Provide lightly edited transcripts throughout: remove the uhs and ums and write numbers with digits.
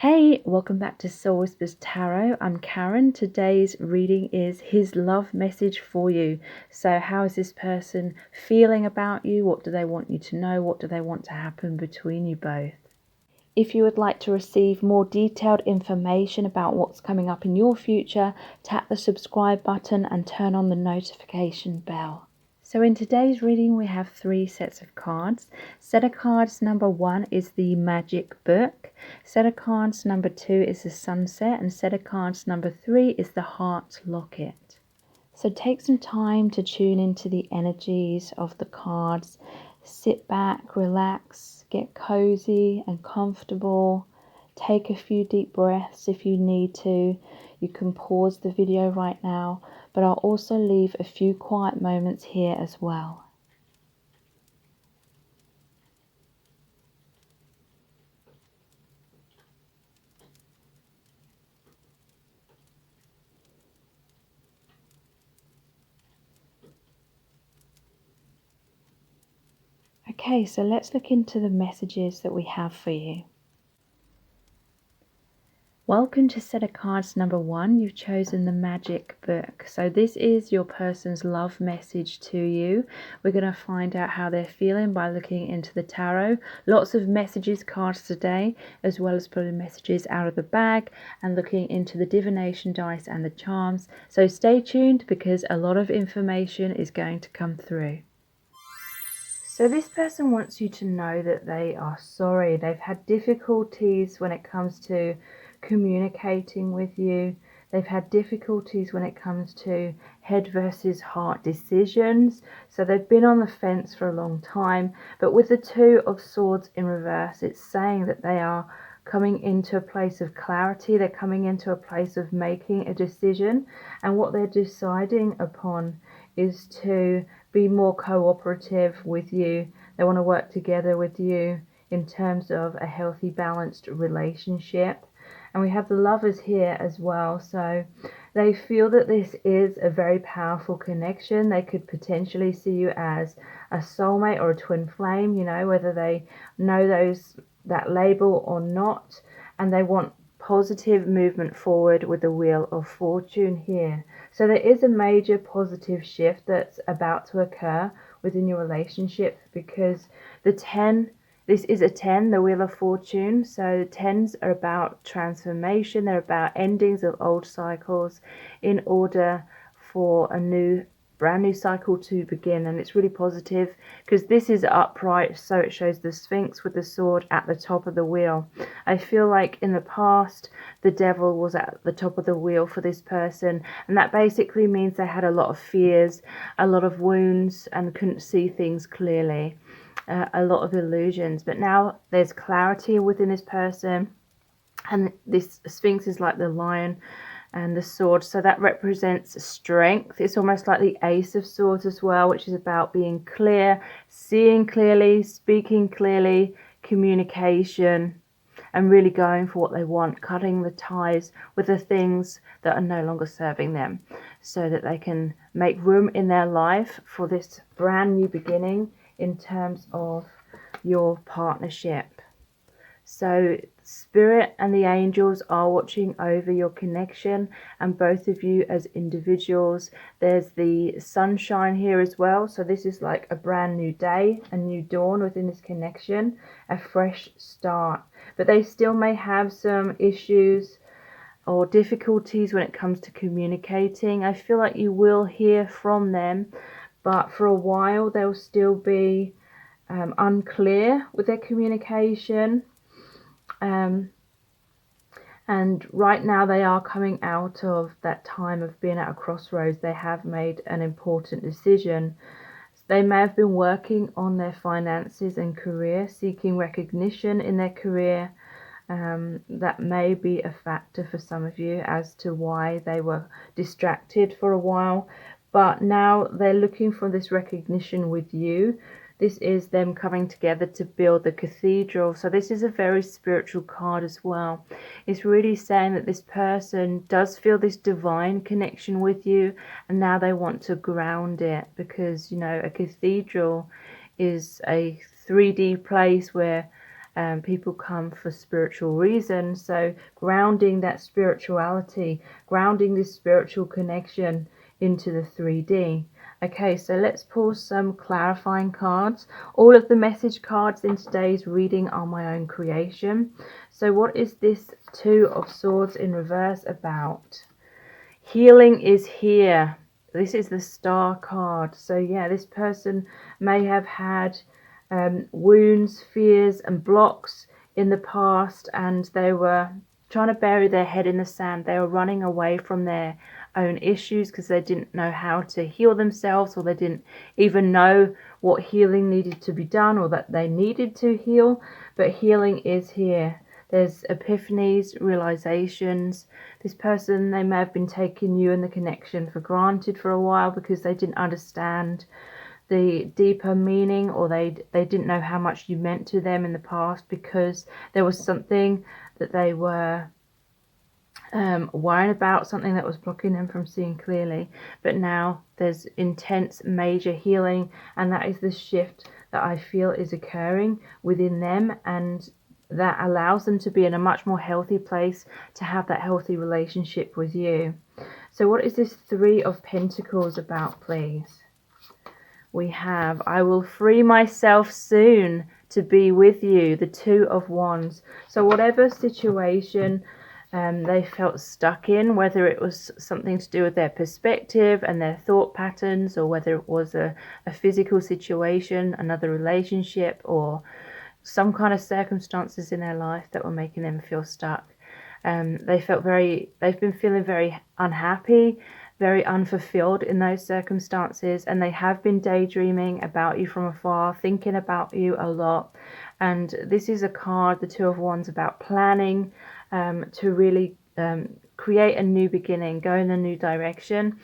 Hey, welcome back to Soul Whispers Tarot. I'm Karen. Today's reading is his love message for you. So how is this person feeling about you? What do they want you to know? What do they want to happen between you both? If you would like to receive more detailed information about what's coming up in your future, tap the subscribe button and turn on the notification bell. So in today's reading we have 3 sets of cards. Set of cards number 1 is the Magic Book. Set of cards number 2 is the Sunset. And set of cards number 3 is the Heart Locket. So take some time to tune into the energies of the cards. Sit back, relax, get cozy and comfortable. Take a few deep breaths if you need to. You can pause the video right now, but I'll also leave a few quiet moments here as well. Okay, so let's look into the messages that we have for you. Welcome to set of cards number 1. You've chosen the Magic Book. So this is your person's love message to you. We're going to find out how they're feeling by looking into the tarot. Lots of messages cards today, as well as pulling messages out of the bag and looking into the divination dice and the charms. So stay tuned because a lot of information is going to come through. So this person wants you to know that they are sorry. They've had difficulties when it comes to communicating with you. They've had difficulties when it comes to head versus heart decisions. So they've been on the fence for a long time. But with the 2 of Swords in reverse, it's saying that they are coming into a place of clarity. They're coming into a place of making a decision. And what they're deciding upon is to be more cooperative with you. They want to work together with you in terms of a healthy, balanced relationship. And we have the Lovers here as well. So they feel that this is a very powerful connection. They could potentially see you as a soulmate or a twin flame, you know, whether they know that label or not. And they want positive movement forward with the Wheel of Fortune here. So there is a major positive shift that's about to occur within your relationship because the 10, this is a 10, the Wheel of Fortune. So 10s are about transformation. They're about endings of old cycles in order for a brand new cycle to begin. And it's really positive because this is upright, so it shows the Sphinx with the sword at the top of the wheel. I feel like in the past the devil was at the top of the wheel for this person, and that basically means they had a lot of fears, a lot of wounds, and couldn't see things clearly, a lot of illusions. But now there's clarity within this person, and this Sphinx is like the lion and the sword, so that represents strength. It's almost like the Ace of Swords as well, which is about being clear, seeing clearly, speaking clearly, communication, and really going for what they want, cutting the ties with the things that are no longer serving them so that they can make room in their life for this brand new beginning in terms of your partnership. So Spirit and the angels are watching over your connection and both of you as individuals. There's the sunshine here as well. So this is like a brand new day, a new dawn within this connection, a fresh start. But they still may have some issues or difficulties when it comes to communicating. I feel like you will hear from them, but for a while they'll still be unclear with their communication. And right now they are coming out of that time of being at a crossroads. They have made an important decision. They may have been working on their finances and career, seeking recognition in their career. That may be a factor for some of you as to why they were distracted for a while. But now they're looking for this recognition with you. This is them coming together to build the cathedral. So this is a very spiritual card as well. It's really saying that this person does feel this divine connection with you, and now they want to ground it because, you know, a cathedral is a 3D place where People come for spiritual reasons. So grounding that spirituality, grounding this spiritual connection into the 3D. Okay, so let's pull some clarifying cards. All of the message cards in today's reading are my own creation. So what is this Two of Swords in reverse about? Healing is here. This is the Star card. So yeah, this person may have had wounds, fears and blocks in the past, and they were trying to bury their head in the sand. They were running away from their own issues because they didn't know how to heal themselves, or they didn't even know what healing needed to be done, or that they needed to heal. But healing is here. There's epiphanies, realizations. This person, they may have been taking you and the connection for granted for a while because they didn't understand the deeper meaning, or they didn't know how much you meant to them in the past, because there was something that they were worrying about, something that was blocking them from seeing clearly. But now there's intense major healing, and that is the shift that I feel is occurring within them, and that allows them to be in a much more healthy place, to have that healthy relationship with you. So what is this Three of Pentacles about, please? We have, I will free myself soon to be with you, the Two of Wands. So whatever situation they felt stuck in, whether it was something to do with their perspective and their thought patterns, or whether it was a physical situation, another relationship, or some kind of circumstances in their life that were making them feel stuck. They've been feeling very unhappy, very unfulfilled in those circumstances, and they have been daydreaming about you from afar, thinking about you a lot. And this is a card, the Two of Wands, about planning to really create a new beginning, go in a new direction,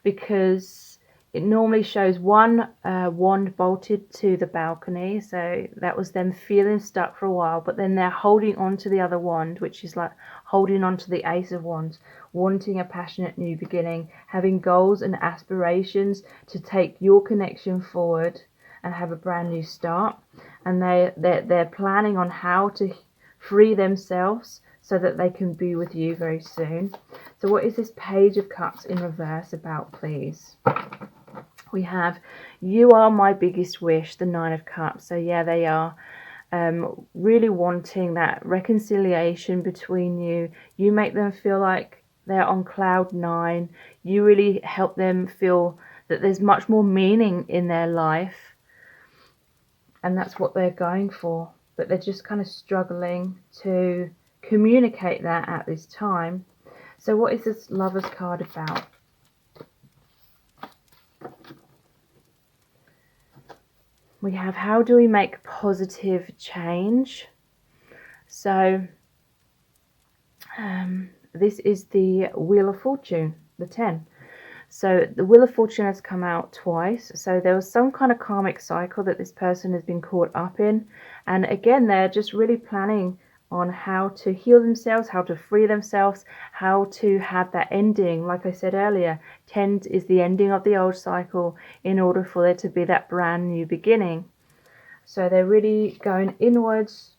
because it normally shows one wand bolted to the balcony. So that was them feeling stuck for a while, but then they're holding on to the other wand, which is like holding on to the Ace of Wands, wanting a passionate new beginning, having goals and aspirations to take your connection forward and have a brand new start. And they're planning on how to free themselves so that they can be with you very soon. So what is this Page of Cups in reverse about, please? We have, you are my biggest wish, the Nine of Cups. So yeah, they are really wanting that reconciliation between you. You make them feel like they're on cloud 9. You really help them feel that there's much more meaning in their life, and that's what they're going for. But they're just kind of struggling to communicate that at this time. So what is this Lover's card about? We have, how do we make positive change? So this is the Wheel of Fortune, the 10. So the Wheel of Fortune has come out twice. So there was some kind of karmic cycle that this person has been caught up in. And again, they're just really planning on how to heal themselves, how to free themselves, how to have that ending. Like I said earlier, 10 is the ending of the old cycle in order for there to be that brand new beginning. So they're really going inwards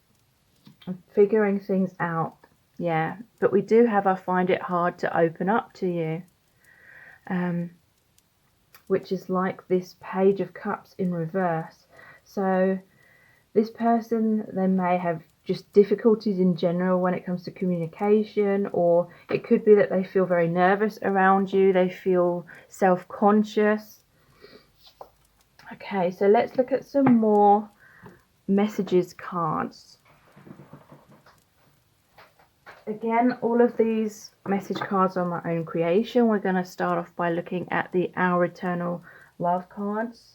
and figuring things out. Yeah, but we do have, I find it hard to open up to you. Which is like this Page of Cups in reverse. So this person, they may have just difficulties in general when it comes to communication, or it could be that they feel very nervous around you, they feel self-conscious. Okay, so let's look at some more messages cards. Again, all of these message cards are my own creation. We're going to start off by looking at the Our Eternal Love cards,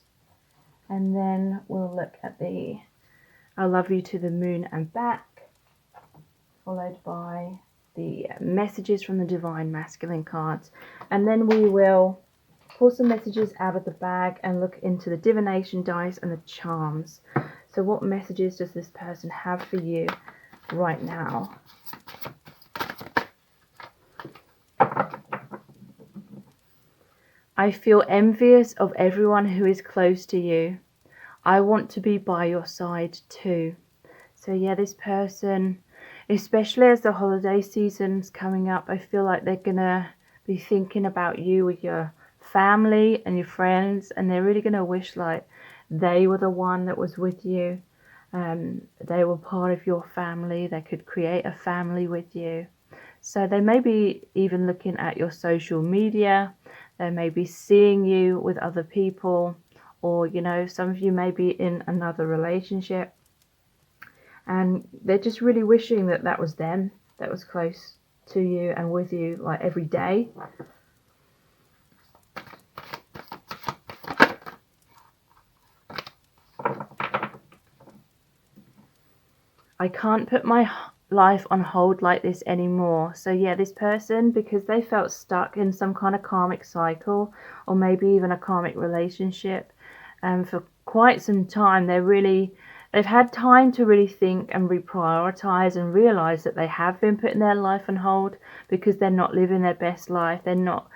and then we'll look at the I Love You to the Moon and Back, followed by the messages from the Divine Masculine cards. And then we will pull some messages out of the bag and look into the divination dice and the charms. So what messages does this person have for you right now? I feel envious of everyone who is close to you. I want to be by your side too. So yeah, this person, especially as the holiday season's coming up, I feel like they're gonna be thinking about you with your family and your friends, and they're really gonna wish like they were the one that was with you. They were part of your family. They could create a family with you. So they may be even looking at your social media. They may be seeing you with other people, or some of you may be in another relationship, and they're just really wishing that that was them, that was close to you and with you like every day. I can't put my life on hold like this anymore. So yeah, this person, because they felt stuck in some kind of karmic cycle, or maybe even a karmic relationship, for quite some time, they've had time to really think and reprioritize and realize that they have been putting their life on hold because they're not living their best life. They're not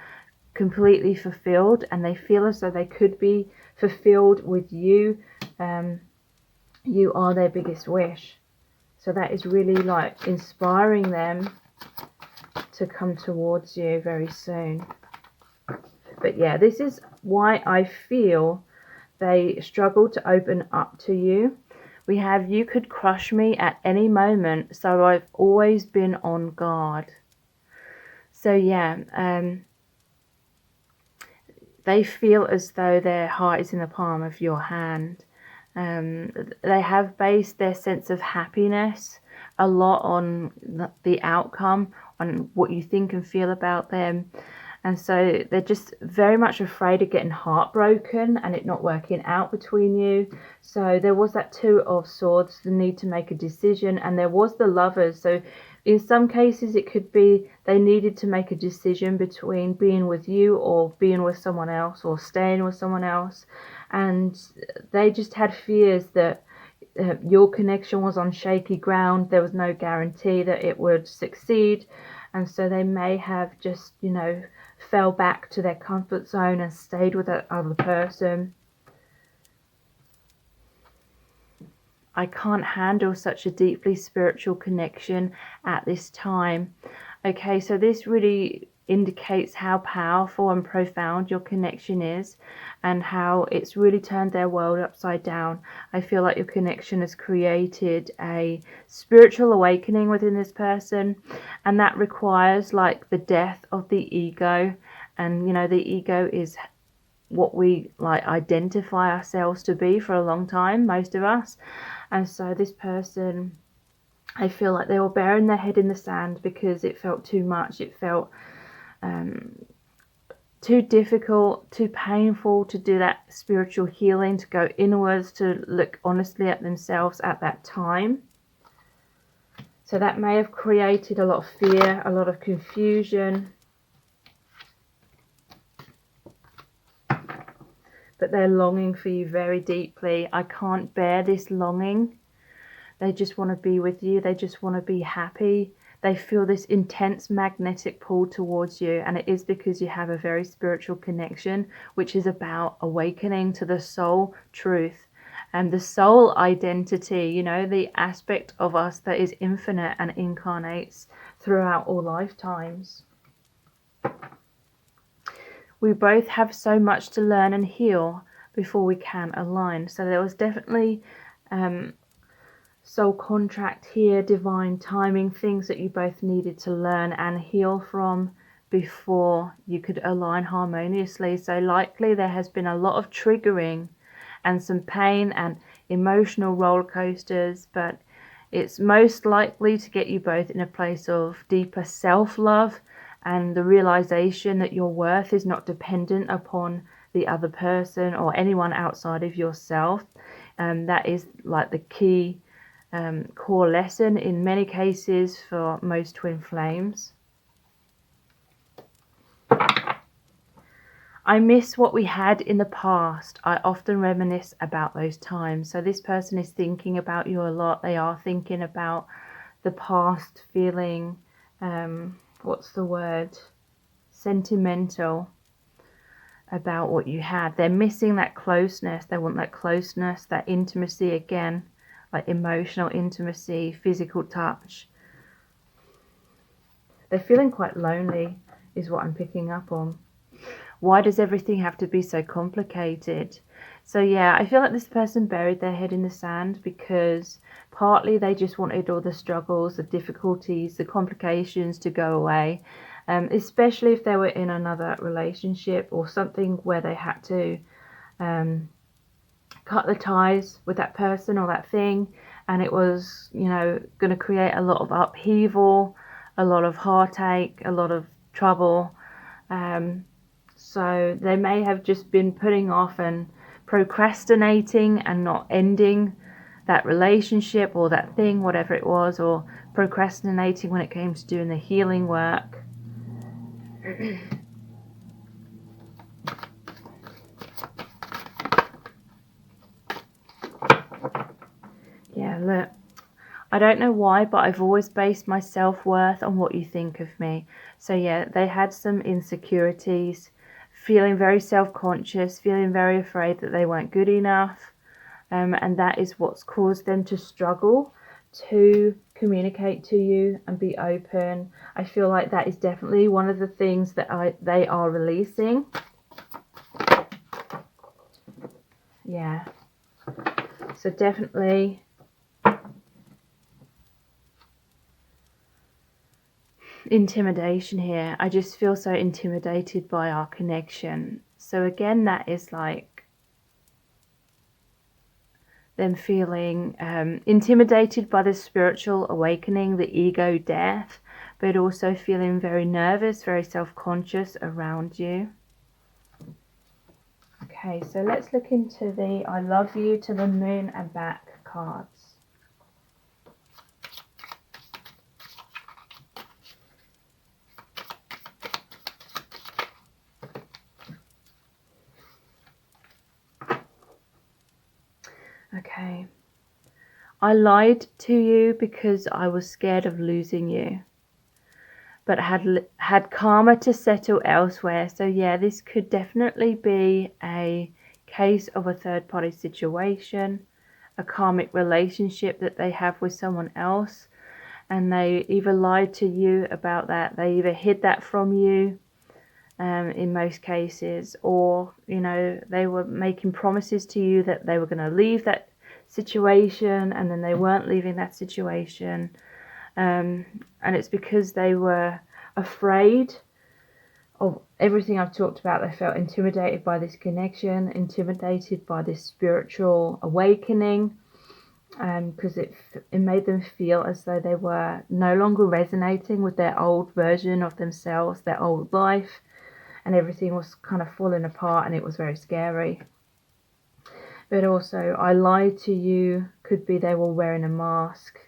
completely fulfilled, and they feel as though they could be fulfilled with you. You are their biggest wish. So that is really like inspiring them to come towards you very soon. But yeah, this is why I feel they struggle to open up to you. We have, you could crush me at any moment, so I've always been on guard. So yeah, they feel as though their heart is in the palm of your hand. They have based their sense of happiness a lot on the outcome, on what you think and feel about them. And so they're just very much afraid of getting heartbroken and it not working out between you. So there was that Two of Swords, the need to make a decision, and there was the Lovers. So in some cases it could be they needed to make a decision between being with you or being with someone else or staying with someone else. And they just had fears that your connection was on shaky ground. There was no guarantee that it would succeed. And so they may have just, fell back to their comfort zone and stayed with that other person. I can't handle such a deeply spiritual connection at this time. Okay, so this really indicates how powerful and profound your connection is, and how it's really turned their world upside down. I feel like your connection has created a spiritual awakening within this person, and that requires like the death of the ego. And the ego is what we like identify ourselves to be for a long time, most of us. And so this person, I feel like they were burying their head in the sand because it felt too much. It felt too difficult, too painful to do that spiritual healing, to go inwards, to look honestly at themselves at that time. So that may have created a lot of fear, a lot of confusion. But they're longing for you very deeply. I can't bear this longing. They just want to be with you. They just want to be happy. They feel this intense magnetic pull towards you, and it is because you have a very spiritual connection, which is about awakening to the soul truth and the soul identity, the aspect of us that is infinite and incarnates throughout all lifetimes. We both have so much to learn and heal before we can align. So there was definitely soul contract here, divine timing, things that you both needed to learn and heal from before you could align harmoniously. So likely there has been a lot of triggering and some pain and emotional roller coasters, but it's most likely to get you both in a place of deeper self-love and the realization that your worth is not dependent upon the other person or anyone outside of yourself. That is like the key core lesson in many cases for most twin flames. I miss what we had in the past. I often reminisce about those times. So this person is thinking about you a lot. They are thinking about the past, feeling sentimental about what you had. They're missing that closeness. They want that closeness, that intimacy again like emotional intimacy, physical touch. They're feeling quite lonely is what I'm picking up on. Why does everything have to be so complicated? So yeah, I feel like this person buried their head in the sand because partly they just wanted all the struggles, the difficulties, the complications to go away, especially if they were in another relationship or something where they had to cut the ties with that person or that thing, and it was, going to create a lot of upheaval, a lot of heartache, a lot of trouble. So they may have just been putting off and procrastinating and not ending that relationship or that thing, whatever it was, or procrastinating when it came to doing the healing work. Yeah, look, I don't know why, but I've always based my self-worth on what you think of me. So yeah, they had some insecurities, feeling very self-conscious, feeling very afraid that they weren't good enough. And that is what's caused them to struggle to communicate to you and be open. I feel like that is definitely one of the things that they are releasing. Yeah. So definitely intimidation here. I just feel so intimidated by our connection. So again, that is like them feeling intimidated by the spiritual awakening, the ego death, but also feeling very nervous, very self-conscious around you. Okay, so let's look into the I love you to the moon and back cards. Okay. I lied to you because I was scared of losing you, but had karma to settle elsewhere. So yeah, this could definitely be a case of a third party situation, a karmic relationship that they have with someone else, and they either lied to you about that, they either hid that from you, in most cases, or they were making promises to you that they were going to leave that situation and then they weren't leaving that situation, and it's because they were afraid of everything I've talked about. They felt intimidated by this connection, intimidated by this spiritual awakening, because it made them feel as though they were no longer resonating with their old version of themselves, their old life, and everything was kind of falling apart, and it was very scary. But also, I lied to you could be they were wearing a mask.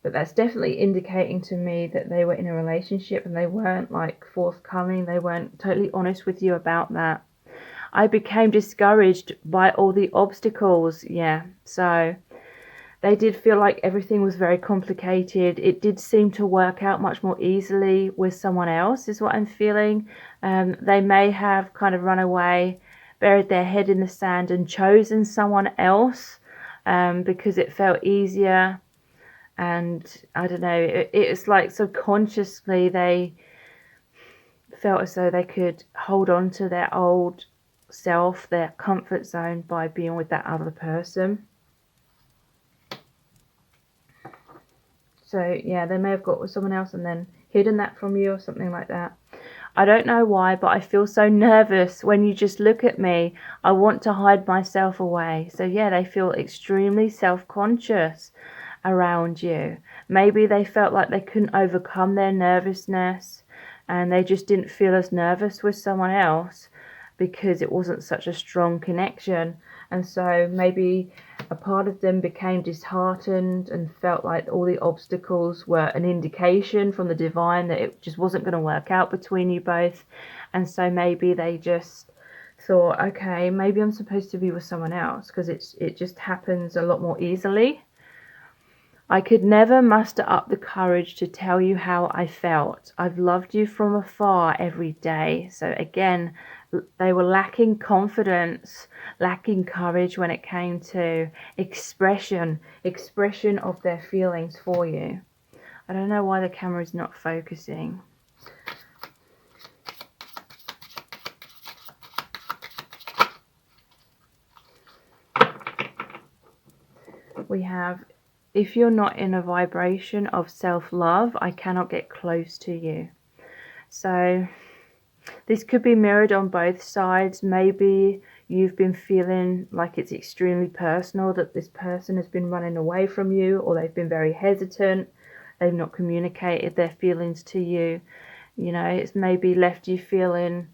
But that's definitely indicating to me that they were in a relationship and they weren't like forthcoming. They weren't totally honest with you about that. I became discouraged by all the obstacles. Yeah, so they did feel like everything was very complicated. It did seem to work out much more easily with someone else, is what I'm feeling. They may have kind of run away, buried their head in the sand and chosen someone else because it felt easier. And I don't know, it's like subconsciously they felt as though they could hold on to their old self, their comfort zone, by being with that other person. So yeah, they may have got with someone else and then hidden that from you or something like that. I don't know why, but I feel so nervous when you just look at me. I want to hide myself away. So yeah, they feel extremely self-conscious around you. Maybe they felt like they couldn't overcome their nervousness and they just didn't feel as nervous with someone else because it wasn't such a strong connection. And so maybe a part of them became disheartened and felt like all the obstacles were an indication from the divine that it just wasn't going to work out between you both. And so maybe they just thought, okay, maybe I'm supposed to be with someone else because it just happens a lot more easily. I could never muster up the courage to tell you how I felt. I've loved you from afar every day. So again, they were lacking confidence, lacking courage when it came to expression of their feelings for you. I don't know why the camera is not focusing. We have, if you're not in a vibration of self-love, I cannot get close to you. So this could be mirrored on both sides. Maybe you've been feeling like it's extremely personal, that this person has been running away from you, or they've been very hesitant. They've not communicated their feelings to you. You know, it's maybe left you feeling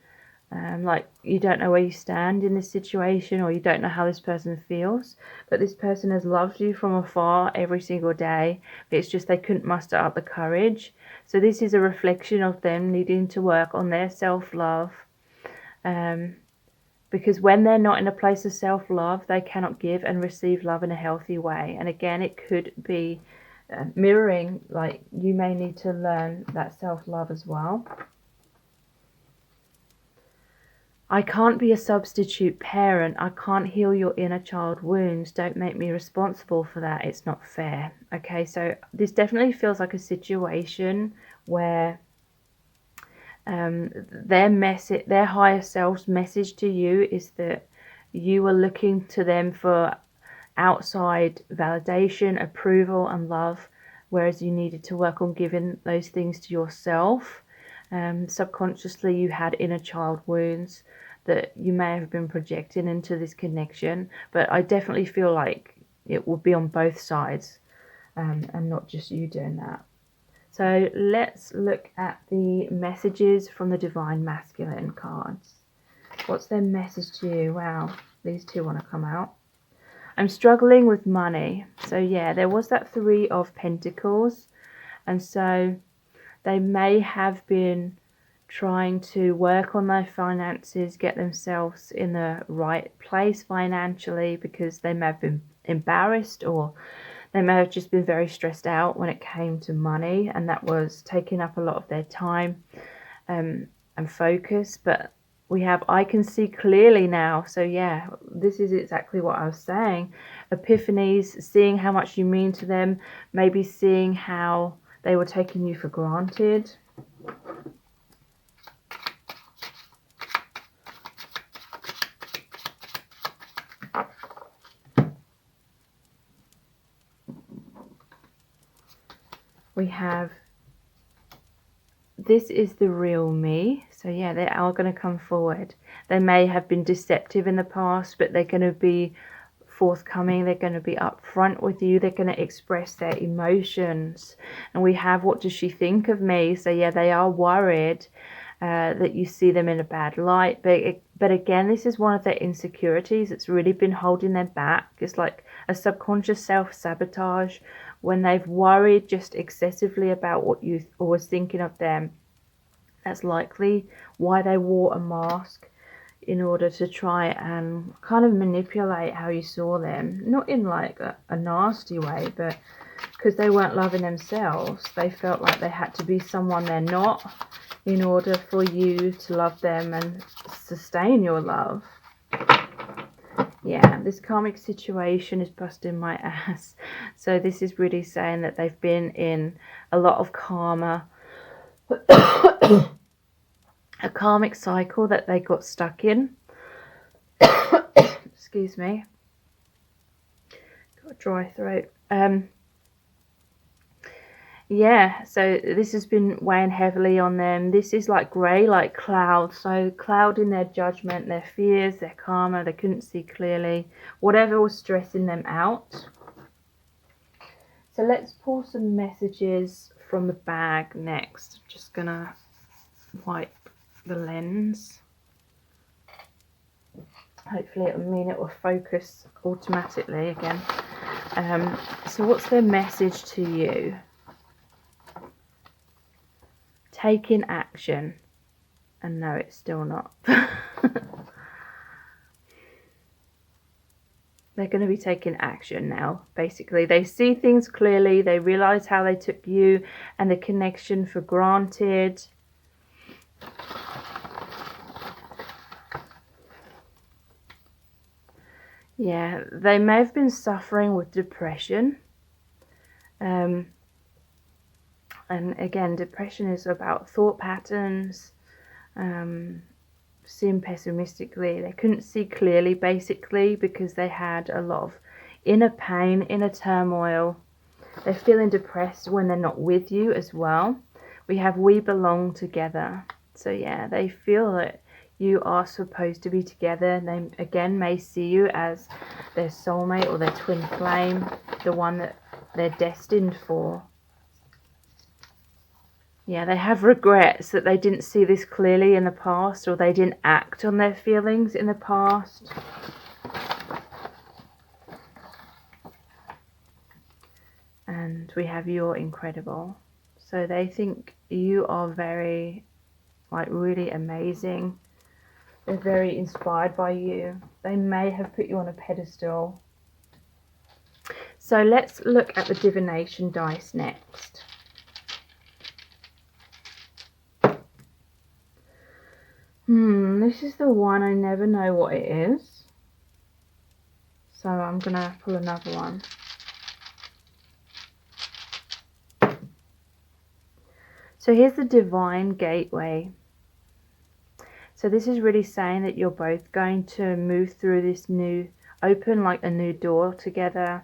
like you don't know where you stand in this situation, or you don't know how this person feels. But this person has loved you from afar every single day. It's just they couldn't muster up the courage. So this is a reflection of them needing to work on their self-love. Because when they're not in a place of self-love, they cannot give and receive love in a healthy way. And again, it could be mirroring, like you may need to learn that self-love as well. I can't be a substitute parent. I can't heal your inner child wounds. Don't make me responsible for that. It's not fair. Okay, so this definitely feels like a situation where their higher self's message to you is that you are looking to them for outside validation, approval, and love, whereas you needed to work on giving those things to yourself. Subconsciously, you had inner child wounds that you may have been projecting into this connection, but I definitely feel like it will be on both sides, and not just you doing that. So let's look at the messages from the Divine Masculine cards. What's their message to you? Wow, these two want to come out. I'm struggling with money. So yeah, there was that 3 of Pentacles, and so they may have been trying to work on their finances, get themselves in the right place financially, because they may have been embarrassed, or they may have just been very stressed out when it came to money, and that was taking up a lot of their time and focus. But we have, I can see clearly now. So yeah, this is exactly what I was saying. Epiphanies, seeing how much you mean to them, maybe seeing how they were taking you for granted. We have, this is the real me. So yeah, they are going to come forward. They may have been deceptive in the past, but they're going to be forthcoming. They're going to be upfront with you. They're going to express their emotions. And we have, what does she think of me? So yeah, they are worried that you see them in a bad light. But again, this is one of their insecurities that's really been holding them back. It's like a subconscious self-sabotage when they've worried just excessively about what you was thinking of them. That's likely why they wore a mask, in order to try and kind of manipulate how you saw them. Not in like a nasty way, but because they weren't loving themselves. They felt like they had to be someone they're not in order for you to love them and sustain your love. Yeah, this karmic situation is busting my ass. So this is really saying that they've been in a lot of karma, a karmic cycle that they got stuck in. Excuse me. Got a dry throat. Yeah, so this has been weighing heavily on them. This is like grey, like cloud. So clouding their judgment, their fears, their karma. They couldn't see clearly. Whatever was stressing them out. So let's pull some messages from the bag next. Just gonna wipe the lens. Hopefully it'll mean it will focus automatically again. So what's their message to you? Taking action. And no, it's still not. They're going to be taking action now, basically. They see things clearly. They realize how they took you and the connection for granted. Yeah, they may have been suffering with depression. And again, depression is about thought patterns, seeing pessimistically. They couldn't see clearly, basically, because they had a lot of inner pain, inner turmoil. They're feeling depressed when they're not with you as well. We have we belong together. So yeah, they feel that you are supposed to be together. They again may see you as their soulmate or their twin flame, the one that they're destined for. Yeah, they have regrets that they didn't see this clearly in the past, or they didn't act on their feelings in the past. And we have you're incredible. So they think you are very, like, really amazing. They're very inspired by you. They may have put you on a pedestal. So let's look at the divination dice next. This is the one I never know what it is. So I'm going to pull another one. So here's the divine gateway. So this is really saying that you're both going to move through this open like a new door together.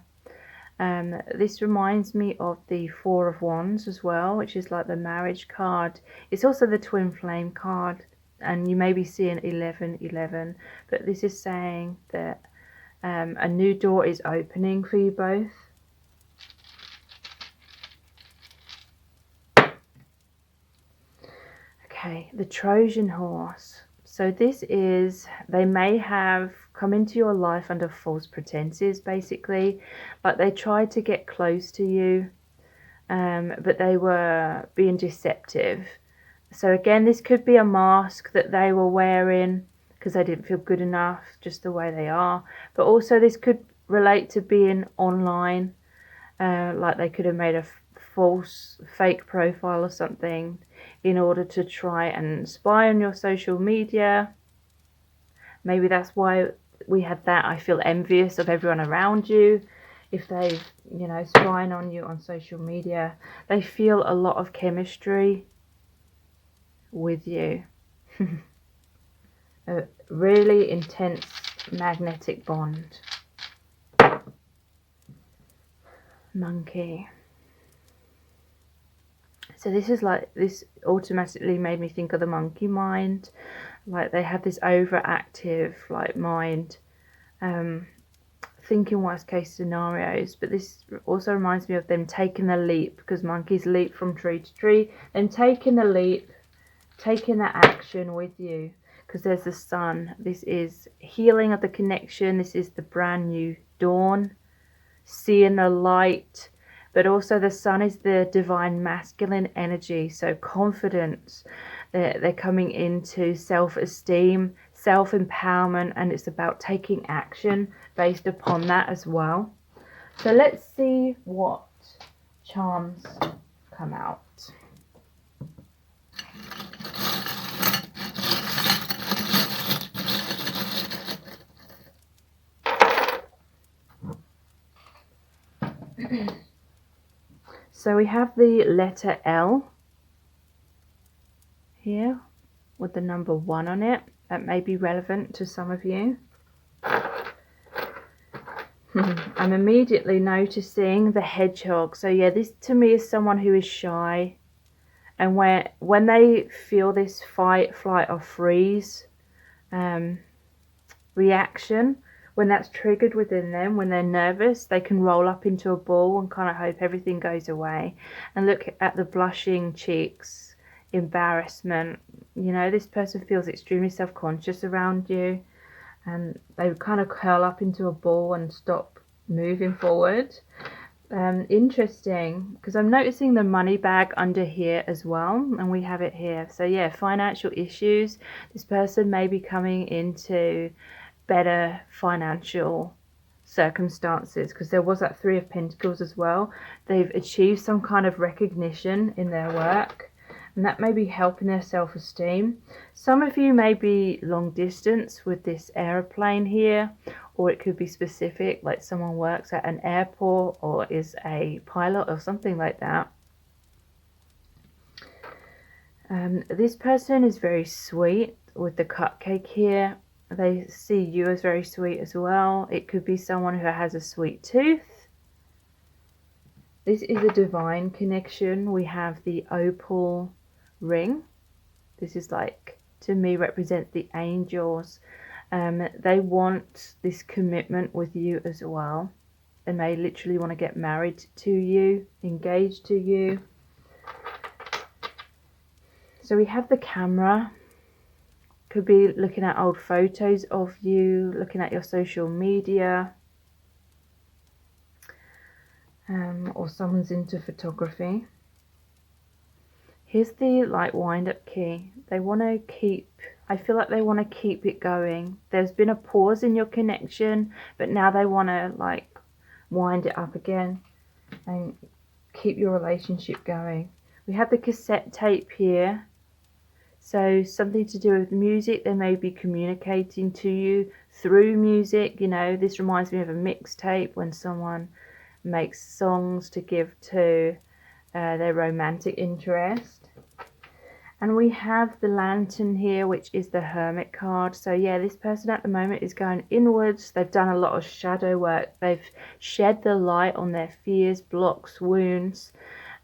This reminds me of the Four of Wands as well, which is like the marriage card. It's also the twin flame card, and you may be seeing 1111, but this is saying that a new door is opening for you both. Okay, the Trojan horse. So this is, they may have come into your life under false pretenses, basically, like they tried to get close to you, but they were being deceptive. So again, this could be a mask that they were wearing because they didn't feel good enough just the way they are, but also this could relate to being online, like they could have made a false fake profile or something in order to try and spy on your social media. Maybe that's why we had that. I feel envious of everyone around you. If they, spying on you on social media, they feel a lot of chemistry with you. A really intense magnetic bond. Monkey. So this automatically made me think of the monkey mind. Like they have this overactive like mind, thinking worst case scenarios, but this also reminds me of them taking the leap, because monkeys leap from tree to tree, and taking the leap, taking that action with you, because there's the sun. This is healing of the connection. This is the brand new dawn, seeing the light. But also the sun is the divine masculine energy, so confidence. They're coming into self-esteem, self-empowerment, and it's about taking action based upon that as well. So let's see what charms come out. So we have the letter L here with the number 1 on it. That may be relevant to some of you. I'm immediately noticing the hedgehog. So yeah, this to me is someone who is shy, and when they feel this fight, flight or freeze reaction, when that's triggered within them, when they're nervous, they can roll up into a ball and kind of hope everything goes away. And look at the blushing cheeks, embarrassment. This person feels extremely self-conscious around you, and they kind of curl up into a ball and stop moving forward. Interesting, because I'm noticing the money bag under here as well, and we have it here. So yeah, financial issues. This person may be coming into better financial circumstances, because there was that 3 of Pentacles as well. They've achieved some kind of recognition in their work, and that may be helping their self-esteem. Some of you may be long distance with this aeroplane here, or it could be specific, like someone works at an airport or is a pilot or something like that. This person is very sweet with the cupcake here. They see you as very sweet as well. It could be someone who has a sweet tooth. This is a divine connection. We have the opal ring. This is like, to me, represents the angels. They want this commitment with you as well. They may literally want to get married to you, engaged to you. So we have the camera. Could be looking at old photos of you, looking at your social media. Or someone's into photography. Here's the wind-up key. They want to keep, I feel like they want to keep it going. There's been a pause in your connection, but now they want to wind it up again and keep your relationship going. We have the cassette tape here. So something to do with music. They may be communicating to you through music. You know, this reminds me of a mixtape when someone makes songs to give to their romantic interest. And we have the lantern here, which is the Hermit card. So yeah, this person at the moment is going inwards. They've done a lot of shadow work. They've shed the light on their fears, blocks, wounds.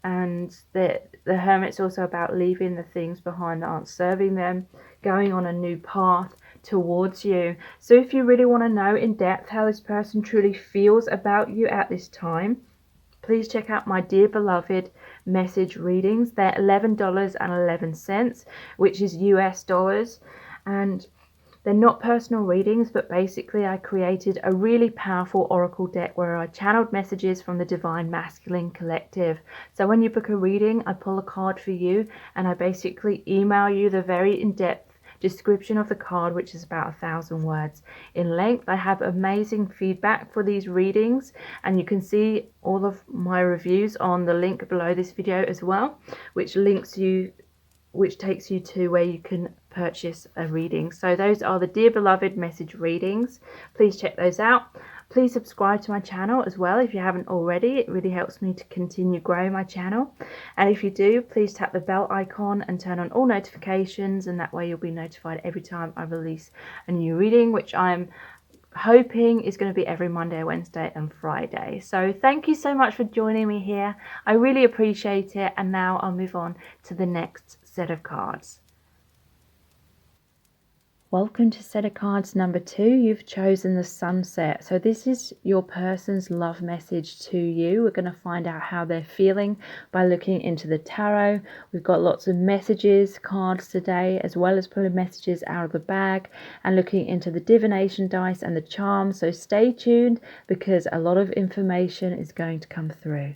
And the Hermit's also about leaving the things behind that aren't serving them, going on a new path towards you. So if you really want to know in depth how this person truly feels about you at this time, please check out my Dear Beloved message readings. They're $11.11, which is US dollars. And they're not personal readings, but basically I created a really powerful oracle deck where I channeled messages from the Divine Masculine Collective. So when you book a reading, I pull a card for you and I basically email you the very in-depth description of the card, which is about 1,000 words in length. I have amazing feedback for these readings, and you can see all of my reviews on the link below this video as well, which takes you to where you can purchase a reading. So those are the Dear Beloved message readings. Please check those out. Please subscribe to my channel as well if you haven't already. It really helps me to continue growing my channel. And if you do, please tap the bell icon and turn on all notifications, and that way you'll be notified every time I release a new reading, which I'm hoping is going to be every Monday, Wednesday and Friday. So thank you so much for joining me here. I really appreciate it. And now I'll move on to the next set of cards. Welcome to set of cards number 2. You've chosen the Sunset. So this is your person's love message to you. We're going to find out how they're feeling by looking into the tarot. We've got lots of messages, cards today, as well as pulling messages out of the bag and looking into the divination dice and the charms. So stay tuned because a lot of information is going to come through.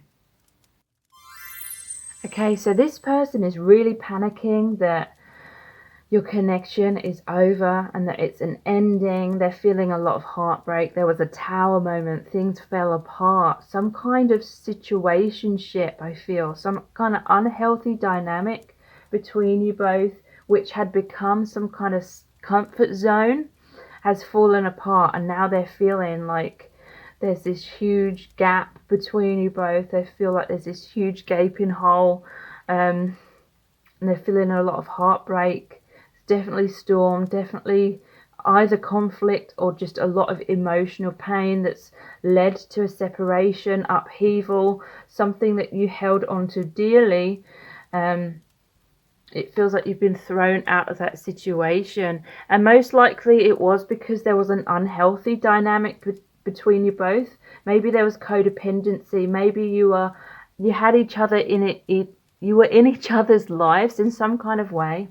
Okay, so this person is really panicking that your connection is over and that it's an ending. They're feeling a lot of heartbreak. There was a tower moment. Things fell apart. Some kind of situationship, I feel. Some kind of unhealthy dynamic between you both, which had become some kind of comfort zone, has fallen apart. And now they're feeling like there's this huge gap between you both. They feel like there's this huge gaping hole. And they're feeling a lot of heartbreak. Definitely storm, definitely either conflict or just a lot of emotional pain that's led to a separation, upheaval, something that you held on to dearly. It feels like you've been thrown out of that situation, and most likely it was because there was an unhealthy dynamic between you both. Maybe there was codependency. Maybe you had each other in it. You were in each other's lives in some kind of way.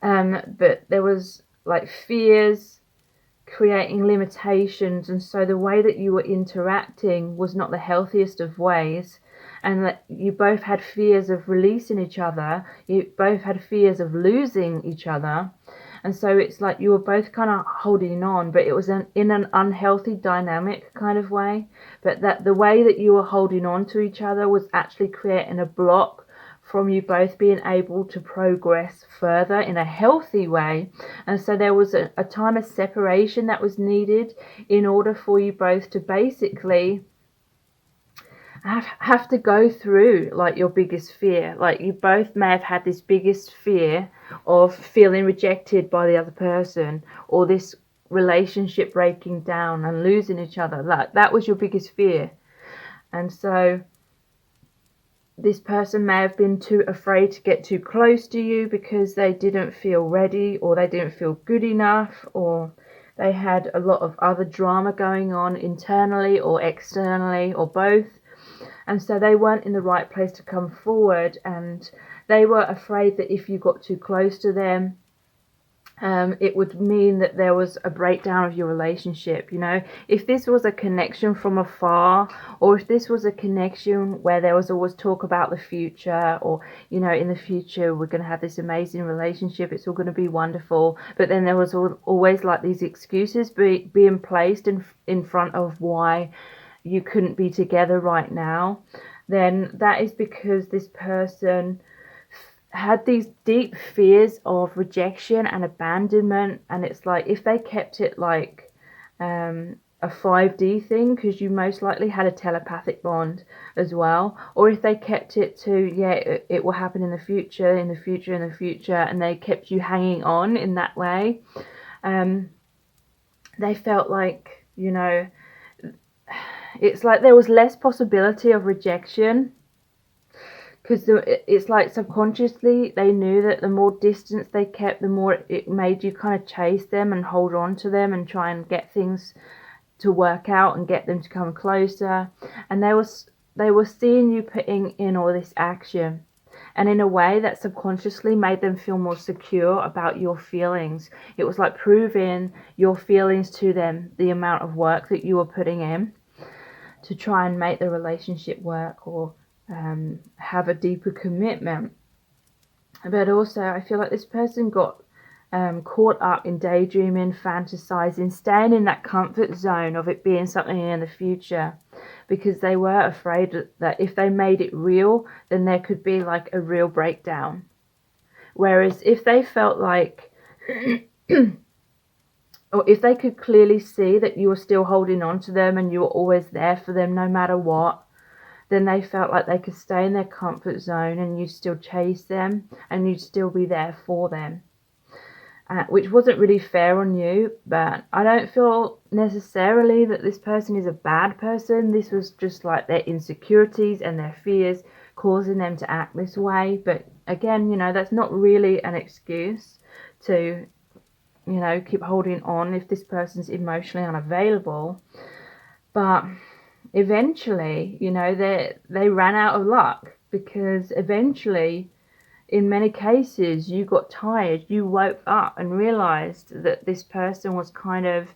But there was fears creating limitations, and so the way that you were interacting was not the healthiest of ways, and that you both had fears of releasing each other. You both had fears of losing each other, and so it's like you were both kind of holding on, but it was in an unhealthy dynamic kind of way. But that the way that you were holding on to each other was actually creating a block from you both being able to progress further in a healthy way. And so there was a time of separation that was needed in order for you both to basically have to go through like your biggest fear. Like you both may have had this biggest fear of feeling rejected by the other person, or this relationship breaking down and losing each other. Like that was your biggest fear. And so this person may have been too afraid to get too close to you because they didn't feel ready, or they didn't feel good enough, or they had a lot of other drama going on internally or externally, or both. And so they weren't in the right place to come forward, and they were afraid that if you got too close to them, it would mean that there was a breakdown of your relationship. You know, if this was a connection from afar, or if this was a connection where there was always talk about the future, or, you know, in the future we're going to have this amazing relationship, it's all going to be wonderful, but then there was always like these excuses being placed in front of why you couldn't be together right now, then that is because this person had these deep fears of rejection and abandonment. And it's like, if they kept it like a 5D thing, because you most likely had a telepathic bond as well, or if they kept it to, yeah, it will happen in the future, in the future, in the future, and they kept you hanging on in that way, they felt like, you know, it's like there was less possibility of rejection, because it's like subconsciously they knew that the more distance they kept, the more it made you kind of chase them and hold on to them and try and get things to work out and get them to come closer. And they were seeing you putting in all this action, and in a way that subconsciously made them feel more secure about your feelings. It was like proving your feelings to them, the amount of work that you were putting in to try and make the relationship work, or have a deeper commitment. But also I feel like this person got caught up in daydreaming, fantasizing, staying in that comfort zone of it being something in the future, because they were afraid that if they made it real, then there could be like a real breakdown. Whereas if they felt like or if they could clearly see that you were still holding on to them and you were always there for them no matter what, then they felt like they could stay in their comfort zone and you'd still chase them and you'd still be there for them. Which wasn't really fair on you, but I don't feel necessarily that this person is a bad person. This was just like their insecurities and their fears causing them to act this way. But again, you know, that's not really an excuse to, you know, keep holding on if this person's emotionally unavailable. But eventually, you know, they ran out of luck, because eventually, in many cases, you got tired, you woke up and realized that this person was kind of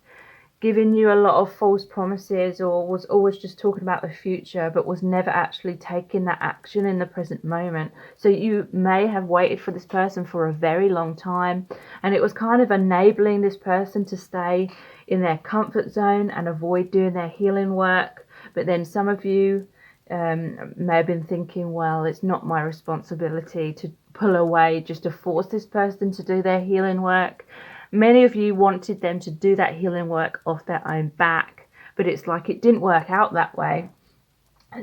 giving you a lot of false promises, or was always just talking about the future, but was never actually taking that action in the present moment. So you may have waited for this person for a very long time, and it was kind of enabling this person to stay in their comfort zone and avoid doing their healing work. But then some of you may have been thinking, well, it's not my responsibility to pull away just to force this person to do their healing work. Many of you wanted them to do that healing work off their own back, but it's like it didn't work out that way.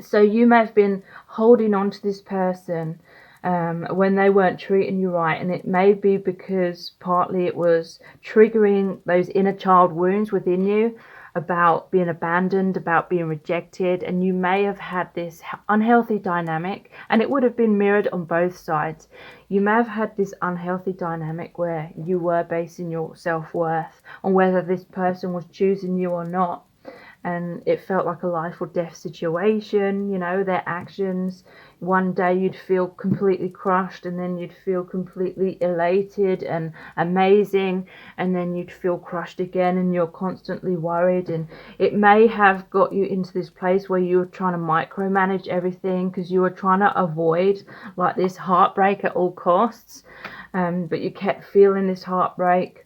So you may have been holding on to this person when they weren't treating you right, and it may be because partly it was triggering those inner child wounds within you about being abandoned, about being rejected, and you may have had this unhealthy dynamic, and it would have been mirrored on both sides. You may have had this unhealthy dynamic where you were basing your self-worth on whether this person was choosing you or not, and it felt like a life or death situation. You know, their actions, one day you'd feel completely crushed, and then you'd feel completely elated and amazing, and then you'd feel crushed again, and you're constantly worried. And it may have got you into this place where you were trying to micromanage everything, because you were trying to avoid like this heartbreak at all costs, but you kept feeling this heartbreak.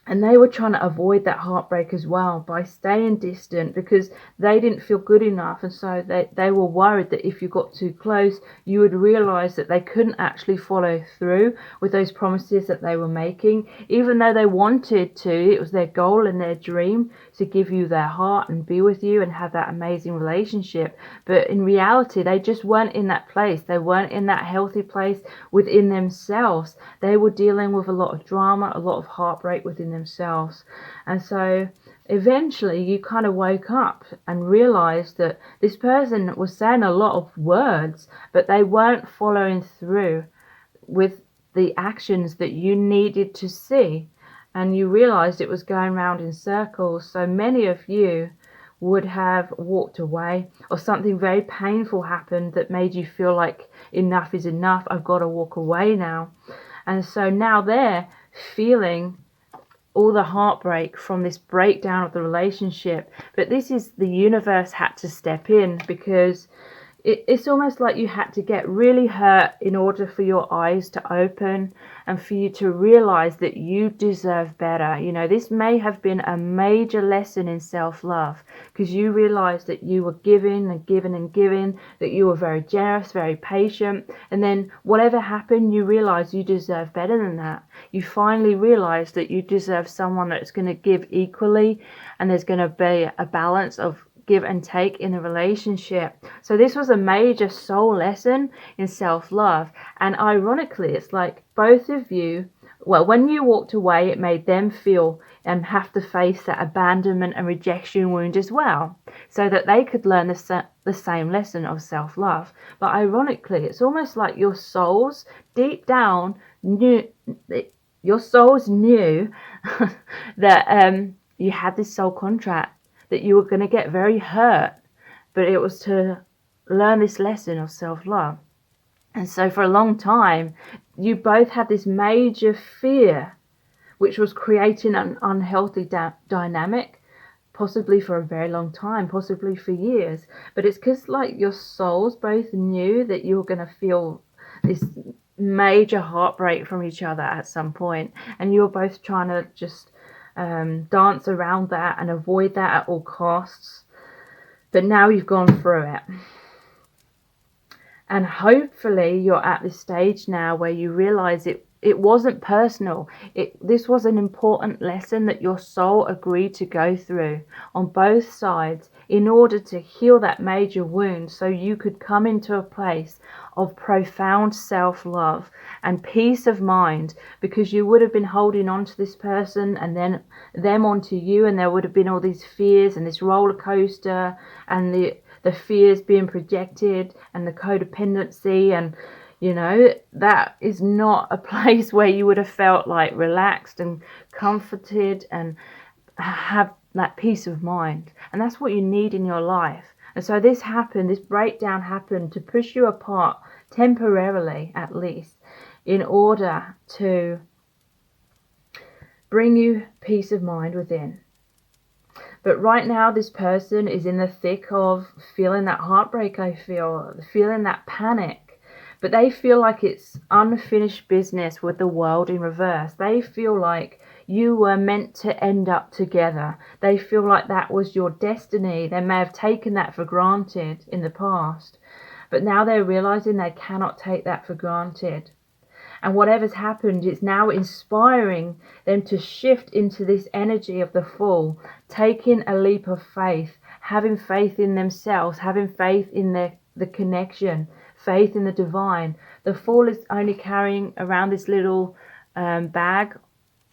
And they were trying to avoid that heartbreak as well by staying distant, because they didn't feel good enough. And so they were worried that if you got too close, you would realize that they couldn't actually follow through with those promises that they were making. Even though they wanted to, it was their goal and their dream to give you their heart and be with you and have that amazing relationship. But in reality, they just weren't in that place. They weren't in that healthy place within themselves. They were dealing with a lot of drama, a lot of heartbreak within themselves. And so eventually you kind of woke up and realized that this person was saying a lot of words, but they weren't following through with the actions that you needed to see. And you realized it was going round in circles. So many of you would have walked away, or something very painful happened that made you feel like enough is enough, I've got to walk away now. And so now they're feeling all the heartbreak from this breakdown of the relationship. But this is, the universe had to step in, because it's almost like you had to get really hurt in order for your eyes to open and for you to realize that you deserve better. You know, this may have been a major lesson in self-love, because you realized that you were giving and giving and giving, that you were very generous, very patient, and then whatever happened, you realized you deserve better than that. You finally realized that you deserve someone that's going to give equally, and there's going to be a balance of give and take in a relationship. So this was a major soul lesson in self-love. And ironically, it's like both of you, well, when you walked away, it made them feel and have to face that abandonment and rejection wound as well, so that they could learn the same lesson of self-love. But ironically, it's almost like your souls deep down knew, your souls knew that you had this soul contract, that you were going to get very hurt, but it was to learn this lesson of self-love. And so for a long time, you both had this major fear, which was creating an unhealthy dynamic, possibly for a very long time, possibly for years. But it's because like your souls both knew that you were going to feel this major heartbreak from each other at some point, and you were both trying to just dance around that and avoid that at all costs. But now you've gone through it, and hopefully you're at this stage now where you realize it wasn't personal. This was an important lesson that your soul agreed to go through on both sides in order to heal that major wound, so you could come into a place of profound self-love and peace of mind, because you would have been holding on to this person and then them onto you, and there would have been all these fears and this roller coaster and the fears being projected and the codependency, and you know, that is not a place where you would have felt like relaxed and comforted and have that peace of mind. And that's what you need in your life. And so this breakdown happened to push you apart temporarily, at least, in order to bring you peace of mind within. But right now, this person is in the thick of feeling that heartbreak, feeling that panic. But they feel like it's unfinished business with the world in reverse. They feel like you were meant to end up together. They feel like that was your destiny. They may have taken that for granted in the past, but now they're realizing they cannot take that for granted. And whatever's happened is now inspiring them to shift into this energy of the Fool, taking a leap of faith, having faith in themselves, having faith in the connection, faith in the divine. The Fool is only carrying around this little bag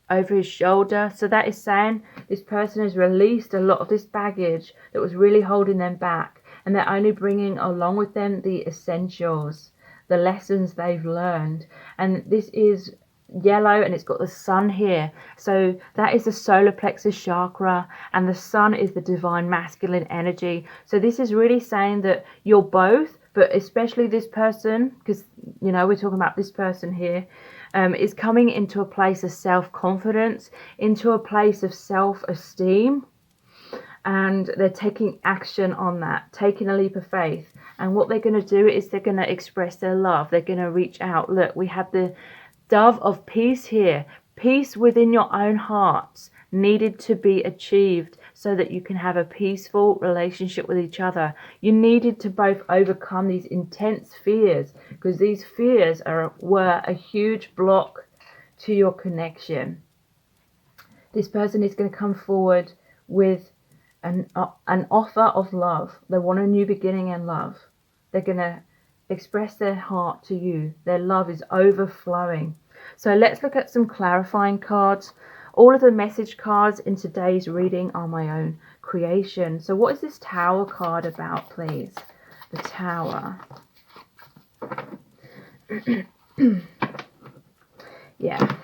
over his shoulder. So that is saying this person has released a lot of this baggage that was really holding them back, and they're only bringing along with them the essentials, the lessons they've learned. And this is yellow and it's got the sun here, so that is the solar plexus chakra, and the sun is the divine masculine energy. So this is really saying that you're both, but especially this person, because you know we're talking about this person here, is coming into a place of self-confidence, into a place of self-esteem, and they're taking action on that, taking a leap of faith. And what they're going to do is they're going to express their love. They're going to reach out. Look, we have the dove of peace here, Peace within your own hearts needed to be achieved so that you can have a peaceful relationship with each other. You needed to both overcome these intense fears, because these fears were a huge block to your connection. This person is going to come forward with an offer of love. They want a new beginning in love. They're going to express their heart to you. Their love is overflowing. So let's look at some clarifying cards. All of the message cards in today's reading are my own creation. So what is this Tower card about, please? The Tower. Yeah.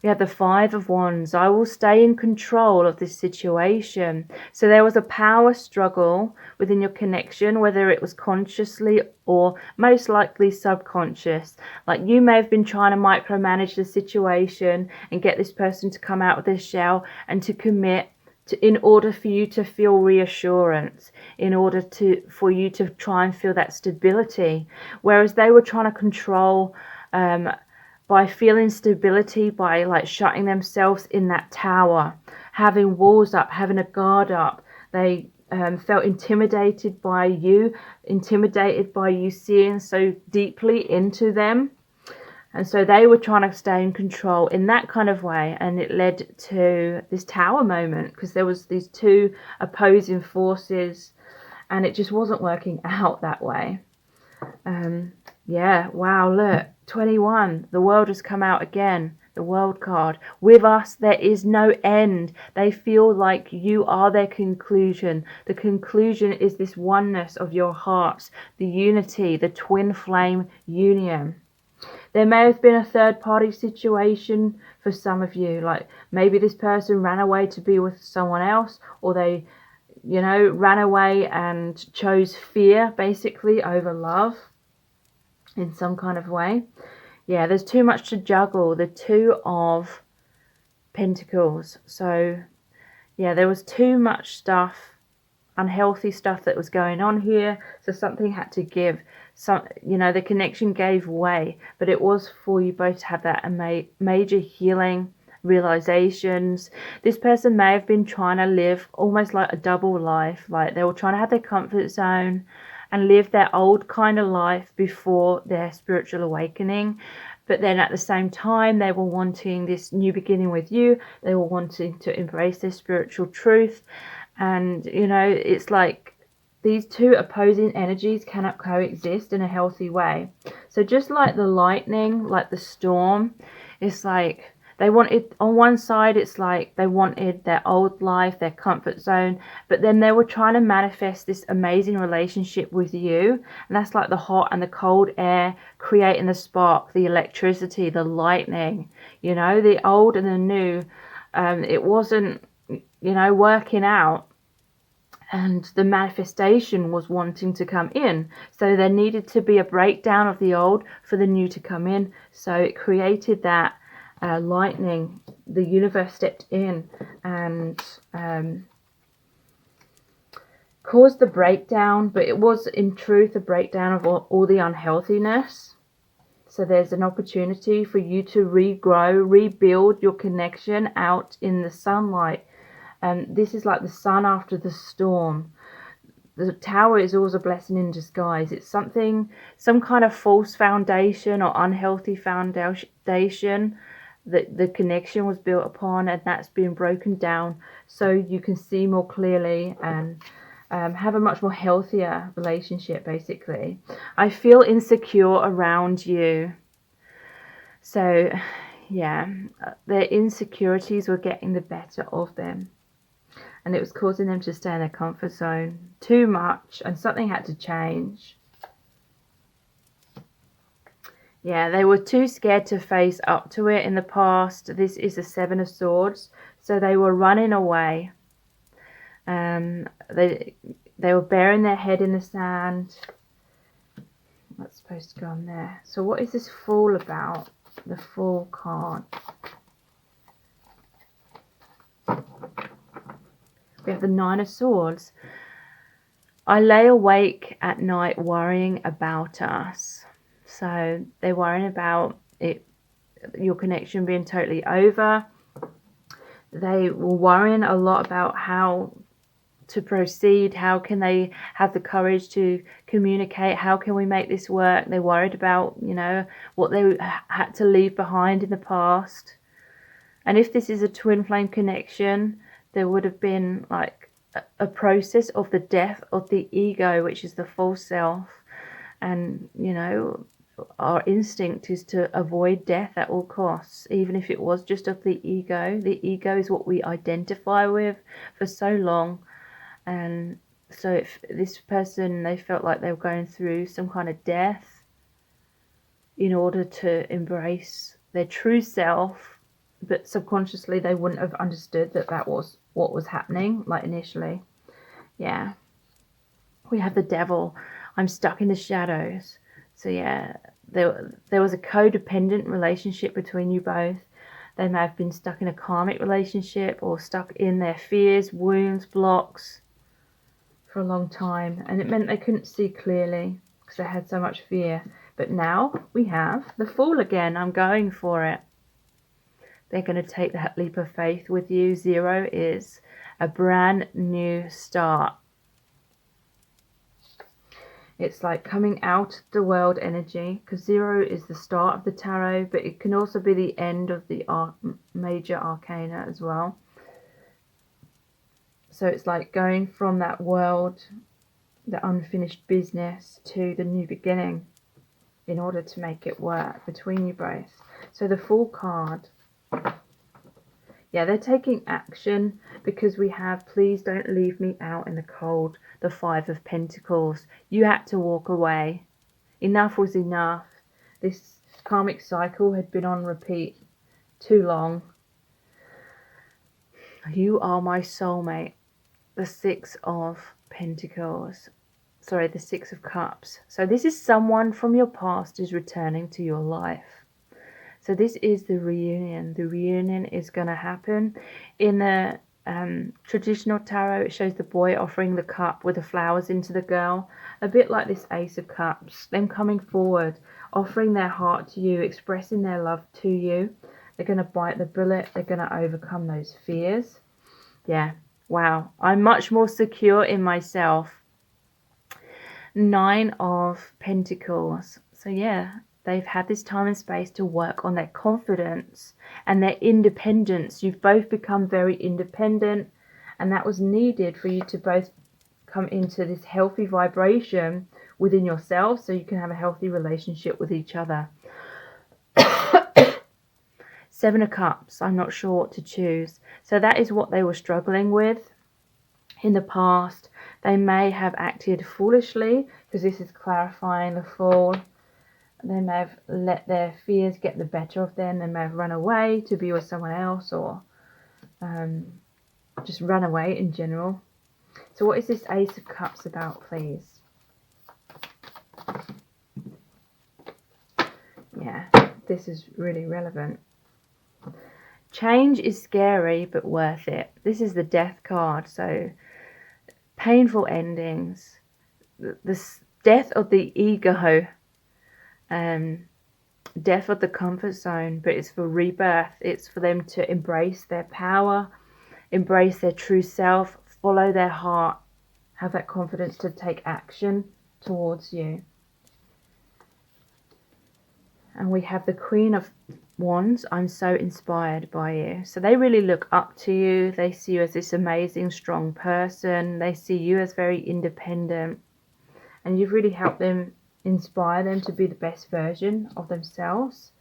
We have the Five of Wands. I will stay in control of this situation. So there was a power struggle within your connection, whether it was consciously or most likely subconscious. Like you may have been trying to micromanage the situation and get this person to come out of their shell and to commit in order for you to feel reassurance, in order for you to try and feel that stability. Whereas they were trying to control by feeling stability, by like shutting themselves in that tower, having walls up, having a guard up. They felt intimidated by you seeing so deeply into them. And so they were trying to stay in control in that kind of way. And it led to this Tower moment, because there was these two opposing forces and it just wasn't working out that way. Yeah, wow, look, 21, the World has come out again, the World card. With us, there is no end. They feel like you are their conclusion. The conclusion is this oneness of your hearts, the unity, the twin flame union. There may have been a third party situation for some of you, like maybe this person ran away to be with someone else, or they, ran away and chose fear basically over love in some kind of way. Yeah, there's too much to juggle. The Two of Pentacles. So yeah, there was too much stuff, unhealthy stuff that was going on here. So something had to give. The connection gave way, but it was for you both to have that major healing realizations. This person may have been trying to live almost like a double life. Like they were trying to have their comfort zone and live their old kind of life before their spiritual awakening. But then at the same time, they were wanting this new beginning with you. They were wanting to embrace their spiritual truth. And, it's like these two opposing energies cannot coexist in a healthy way. So just like the lightning, like the storm, it's like they wanted, on one side, it's like they wanted their old life, their comfort zone, but then they were trying to manifest this amazing relationship with you. And that's like the hot and the cold air, creating the spark, the electricity, the lightning, the old and the new. It wasn't, working out. And the manifestation was wanting to come in. So there needed to be a breakdown of the old for the new to come in. So it created that lightning. The universe stepped in and caused the breakdown, but it was in truth a breakdown of all the unhealthiness. So there's an opportunity for you to regrow, rebuild your connection out in the sunlight. This is like the sun after the storm. The Tower is always a blessing in disguise. It's some kind of false foundation or unhealthy foundation that the connection was built upon, and that's been broken down so you can see more clearly and have a much more healthier relationship, basically. I feel insecure around you. So, yeah, their insecurities were getting the better of them. And it was causing them to stay in their comfort zone too much, and something had to change. Yeah, they were too scared to face up to it in the past. This is the Seven of Swords. So they were running away. They were burying their head in the sand. That's supposed to go on there. So what is this Fool about? The Fool card. We have the Nine of Swords. I lay awake at night worrying about us. So they're worrying about it, your connection being totally over. They were worrying a lot about how to proceed. How can they have the courage to communicate? How can we make this work? They worried about, you know, what they had to leave behind in the past. And if this is a twin flame connection, there would have been like a process of the death of the ego, which is the false self. And, you know, our instinct is to avoid death at all costs, even if it was just of the ego. The ego is what we identify with for so long. And so if this person, they felt like they were going through some kind of death in order to embrace their true self, but subconsciously they wouldn't have understood that that was what was happening, like initially. Yeah. We have the devil. I'm stuck in the shadows. So yeah, there was a codependent relationship between you both. They may have been stuck in a karmic relationship or stuck in their fears, wounds, blocks for a long time. And it meant they couldn't see clearly because they had so much fear. But now we have the Fool again. I'm going for it. They're going to take that leap of faith with you. 0 is a brand new start. It's like coming out the world energy, because 0 is the start of the tarot, but it can also be the end of the major arcana as well. So it's like going from that world, the unfinished business, to the new beginning in order to make it work between you both. So the Fool card. Yeah, they're taking action because we have please don't leave me out in the cold, the 5 of Pentacles. You had to walk away. Enough was enough. This karmic cycle had been on repeat too long. You are my soulmate. The 6 of Pentacles. Sorry, the 6 of Cups. So this is someone from your past is returning to your life. So this is the reunion. The reunion is going to happen. In the traditional tarot, it shows the boy offering the cup with the flowers into the girl. A bit like this Ace of Cups. Them coming forward, offering their heart to you, expressing their love to you. They're going to bite the bullet. They're going to overcome those fears. Yeah. Wow. I'm much more secure in myself. 9 of Pentacles. So yeah. They've had this time and space to work on their confidence and their independence. You've both become very independent, and that was needed for you to both come into this healthy vibration within yourself so you can have a healthy relationship with each other. 7 of Cups. I'm not sure what to choose. So that is what they were struggling with in the past. They may have acted foolishly because this is clarifying the Fool. They may have let their fears get the better of them. They may have run away to be with someone else, or just run away in general. So what is this Ace of Cups about, please? Yeah, this is really relevant. Change is scary, but worth it. This is the Death card. So painful endings. The death of the ego. Death of the comfort zone, but it's for rebirth. It's for them to embrace their power, embrace their true self, follow their heart, have that confidence to take action towards you. And we have the Queen of Wands. I'm so inspired by you. So they really look up to you. They see you as this amazing, strong person. They see you as very independent, and you've really helped them, inspire them to be the best version of themselves.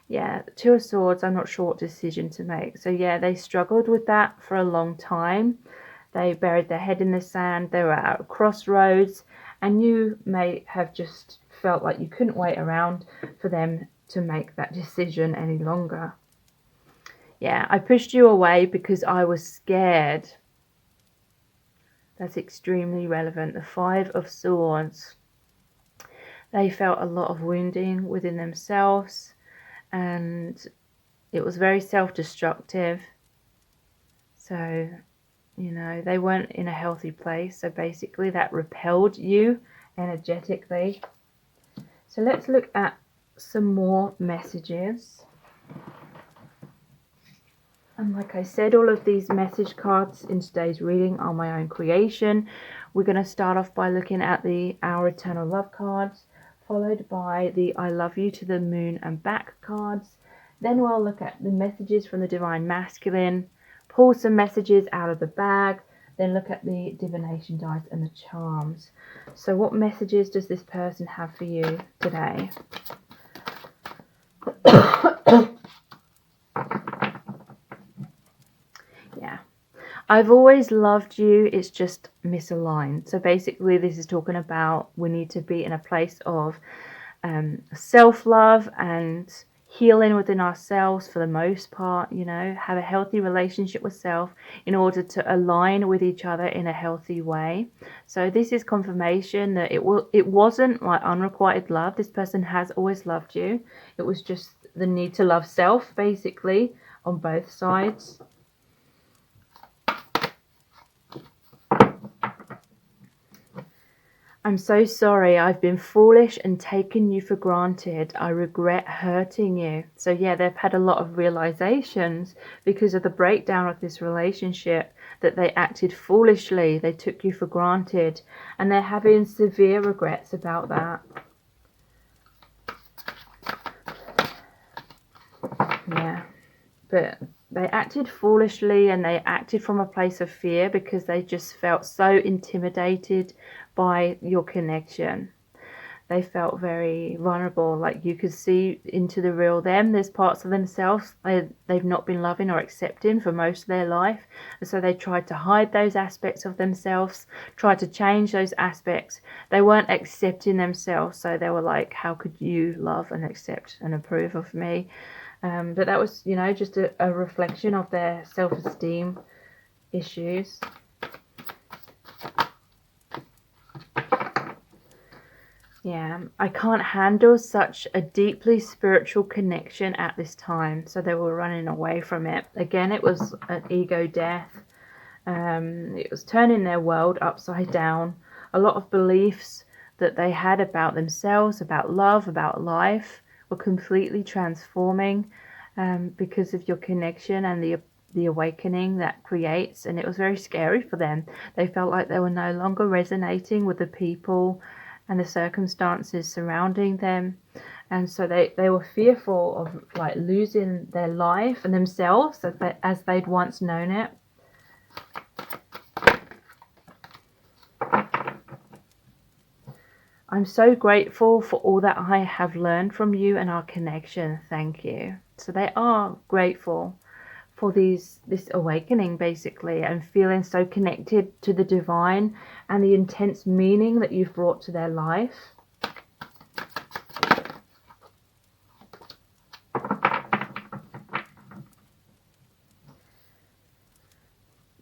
Yeah, 2 of Swords, I'm not sure what decision to make. So yeah, they struggled with that for a long time. They buried their head in the sand. They were at a crossroads, and you may have just felt like you couldn't wait around for them to make that decision any longer. Yeah, I pushed you away because I was scared. That's extremely relevant. The 5 of Swords. They felt a lot of wounding within themselves, and it was very self-destructive. So, you know, they weren't in a healthy place. So basically that repelled you energetically. So let's look at some more messages. And like I said, all of these message cards in today's reading are my own creation. We're going to start off by looking at the Our Eternal Love cards, followed by the I Love You to the Moon and Back cards. Then we'll look at the messages from the Divine Masculine, pull some messages out of the bag, then look at the divination dice and the charms. So what messages does this person have for you today? Yeah. I've always loved you, it's just misaligned. So basically this is talking about we need to be in a place of self-love and healing within ourselves for the most part, you know, have a healthy relationship with self in order to align with each other in a healthy way. So this is confirmation that it wasn't like unrequited love. This person has always loved you. It was just the need to love self, basically, on both sides. I'm so sorry, I've been foolish and taken you for granted. I regret hurting you. So yeah, they've had a lot of realizations because of the breakdown of this relationship, that they acted foolishly, they took you for granted, and they're having severe regrets about that. Yeah, but they acted foolishly and they acted from a place of fear because they just felt so intimidated by your connection. They felt very vulnerable, like you could see into the real them. There's parts of themselves they've not been loving or accepting for most of their life, and so they tried to hide those aspects of themselves, tried to change those aspects. They weren't accepting themselves, so they were like, how could you love and accept and approve of me? But that was, you know, just a reflection of their self-esteem issues. Yeah, I can't handle such a deeply spiritual connection at this time. So they were running away from it. Again, it was an ego death. It was turning their world upside down. A lot of beliefs that they had about themselves, about love, about life were completely transforming because of your connection and the awakening that creates. And it was very scary for them. They felt like they were no longer resonating with the people and the circumstances surrounding them, and so they were fearful of like losing their life and themselves as they'd once known it. I'm so grateful for all that I have learned from you and our connection. Thank you. So they are grateful for this awakening, basically, and feeling so connected to the divine and the intense meaning that you've brought to their life.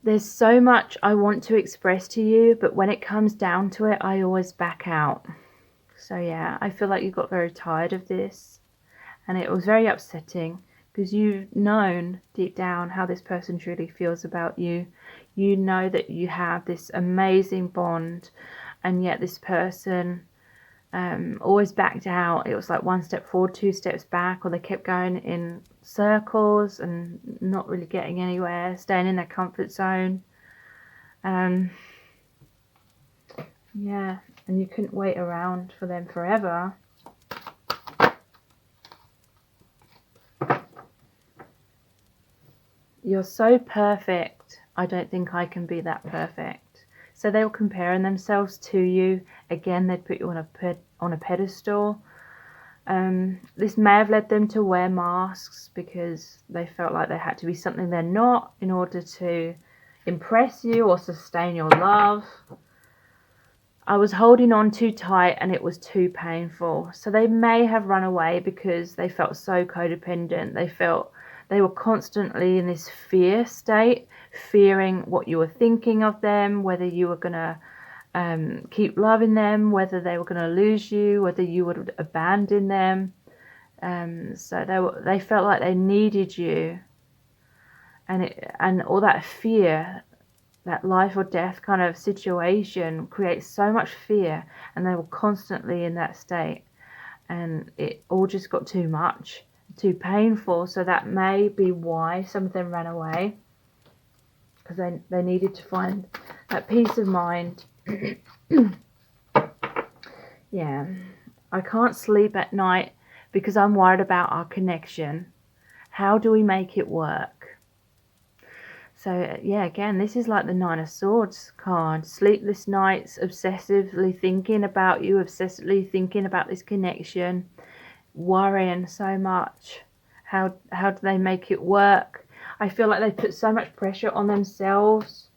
There's so much I want to express to you, but when it comes down to it, I always back out. So yeah, I feel like you got very tired of this, and it was very upsetting because you've known deep down how this person truly feels about you. You know that you have this amazing bond, and yet this person always backed out. It was like one step forward, two steps back, or they kept going in circles and not really getting anywhere, staying in their comfort zone. Yeah, and you couldn't wait around for them forever. You're so perfect. I don't think I can be that perfect. So they were comparing themselves to you. Again, they'd put you on a pedestal. This may have led them to wear masks because they felt like they had to be something they're not in order to impress you or sustain your love. I was holding on too tight and it was too painful. So they may have run away because they felt so codependent. They felt they were constantly in this fear state, fearing what you were thinking of them, whether you were going to keep loving them, whether they were going to lose you, whether you would abandon them. So they felt like they needed you, and all that fear, that life or death kind of situation creates so much fear, and they were constantly in that state, and it all just got too much too painful. So that may be why some of them ran away, because they needed to find that peace of mind. Yeah, I can't sleep at night because I'm worried about our connection. How do we make it work? So yeah, again, this is like the Nine of Swords card. Sleepless nights, obsessively thinking about you, obsessively thinking about this connection, worrying so much. How do they make it work? I feel like they put so much pressure on themselves.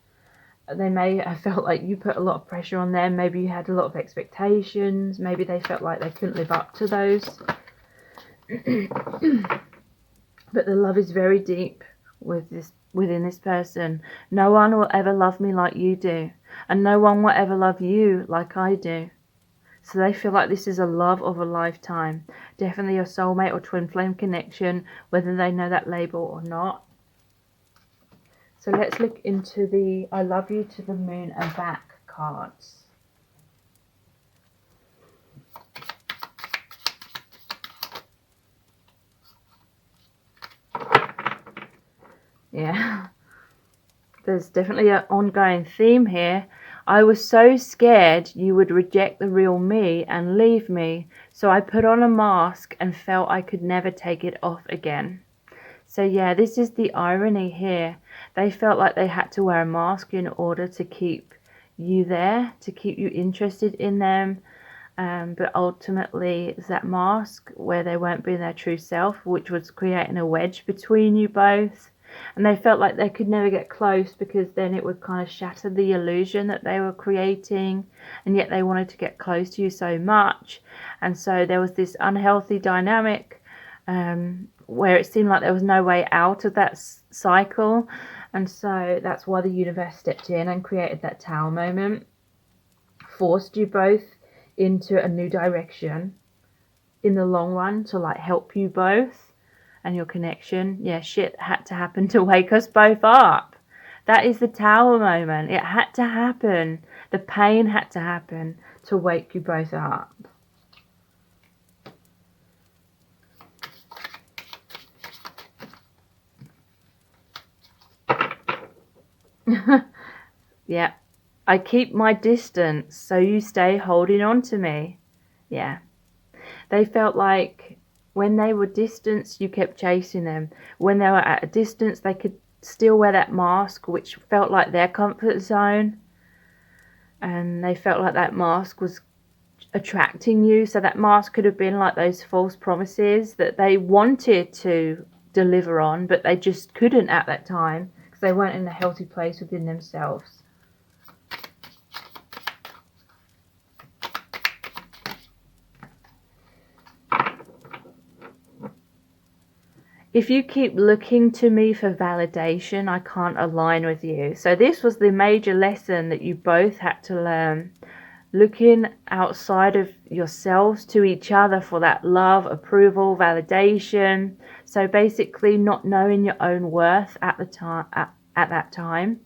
They may have felt like you put a lot of pressure on them. Maybe you had a lot of expectations. Maybe they felt like they couldn't live up to those. But the love is very deep within this person. No one will ever love me like you do, and no one will ever love you like I do. So they feel like this is a love of a lifetime. Definitely a soulmate or twin flame connection, whether they know that label or not. So let's look into the I love you to the moon and back cards. Yeah, there's definitely an ongoing theme here. I was so scared you would reject the real me and leave me, so I put on a mask and felt I could never take it off again. So yeah, this is the irony here. They felt like they had to wear a mask in order to keep you there, to keep you interested in them. But ultimately, it's that mask where they weren't being their true self, which was creating a wedge between you both. And they felt like they could never get close because then it would kind of shatter the illusion that they were creating. And yet they wanted to get close to you so much. And so there was this unhealthy dynamic where it seemed like there was no way out of that cycle. And so that's why the universe stepped in and created that Tower moment, forced you both into a new direction in the long run to like help you both and your connection. Yeah, shit had to happen to wake us both up. That is the Tower moment. It had to happen. The pain had to happen to wake you both up. Yeah, I keep my distance so you stay holding on to me. Yeah, they felt like when they were distanced, you kept chasing them. When they were at a distance, they could still wear that mask, which felt like their comfort zone. And they felt like that mask was attracting you. So that mask could have been like those false promises that they wanted to deliver on, but they just couldn't at that time because they weren't in a healthy place within themselves. If you keep looking to me for validation, I can't align with you. So this was the major lesson that you both had to learn. Looking outside of yourselves to each other for that love, approval, validation. So basically not knowing your own worth at the time, at that time.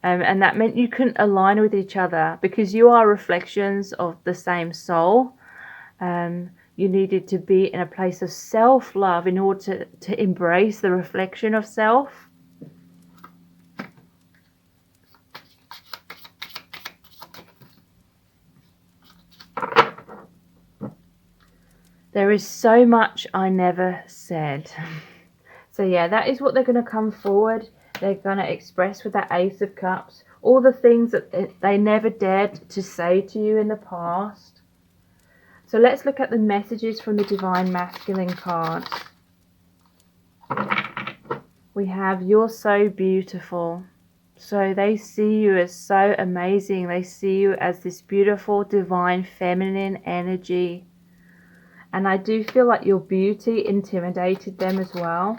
And that meant you couldn't align with each other because you are reflections of the same soul. You needed to be in a place of self-love in order to embrace the reflection of self. There is so much I never said. So yeah, that is what they're going to come forward. They're going to express with that Ace of Cups all the things that they never dared to say to you in the past. So let's look at the messages from the Divine Masculine cards. We have, you're so beautiful. So they see you as so amazing. They see you as this beautiful, divine, feminine energy. And I do feel like your beauty intimidated them as well.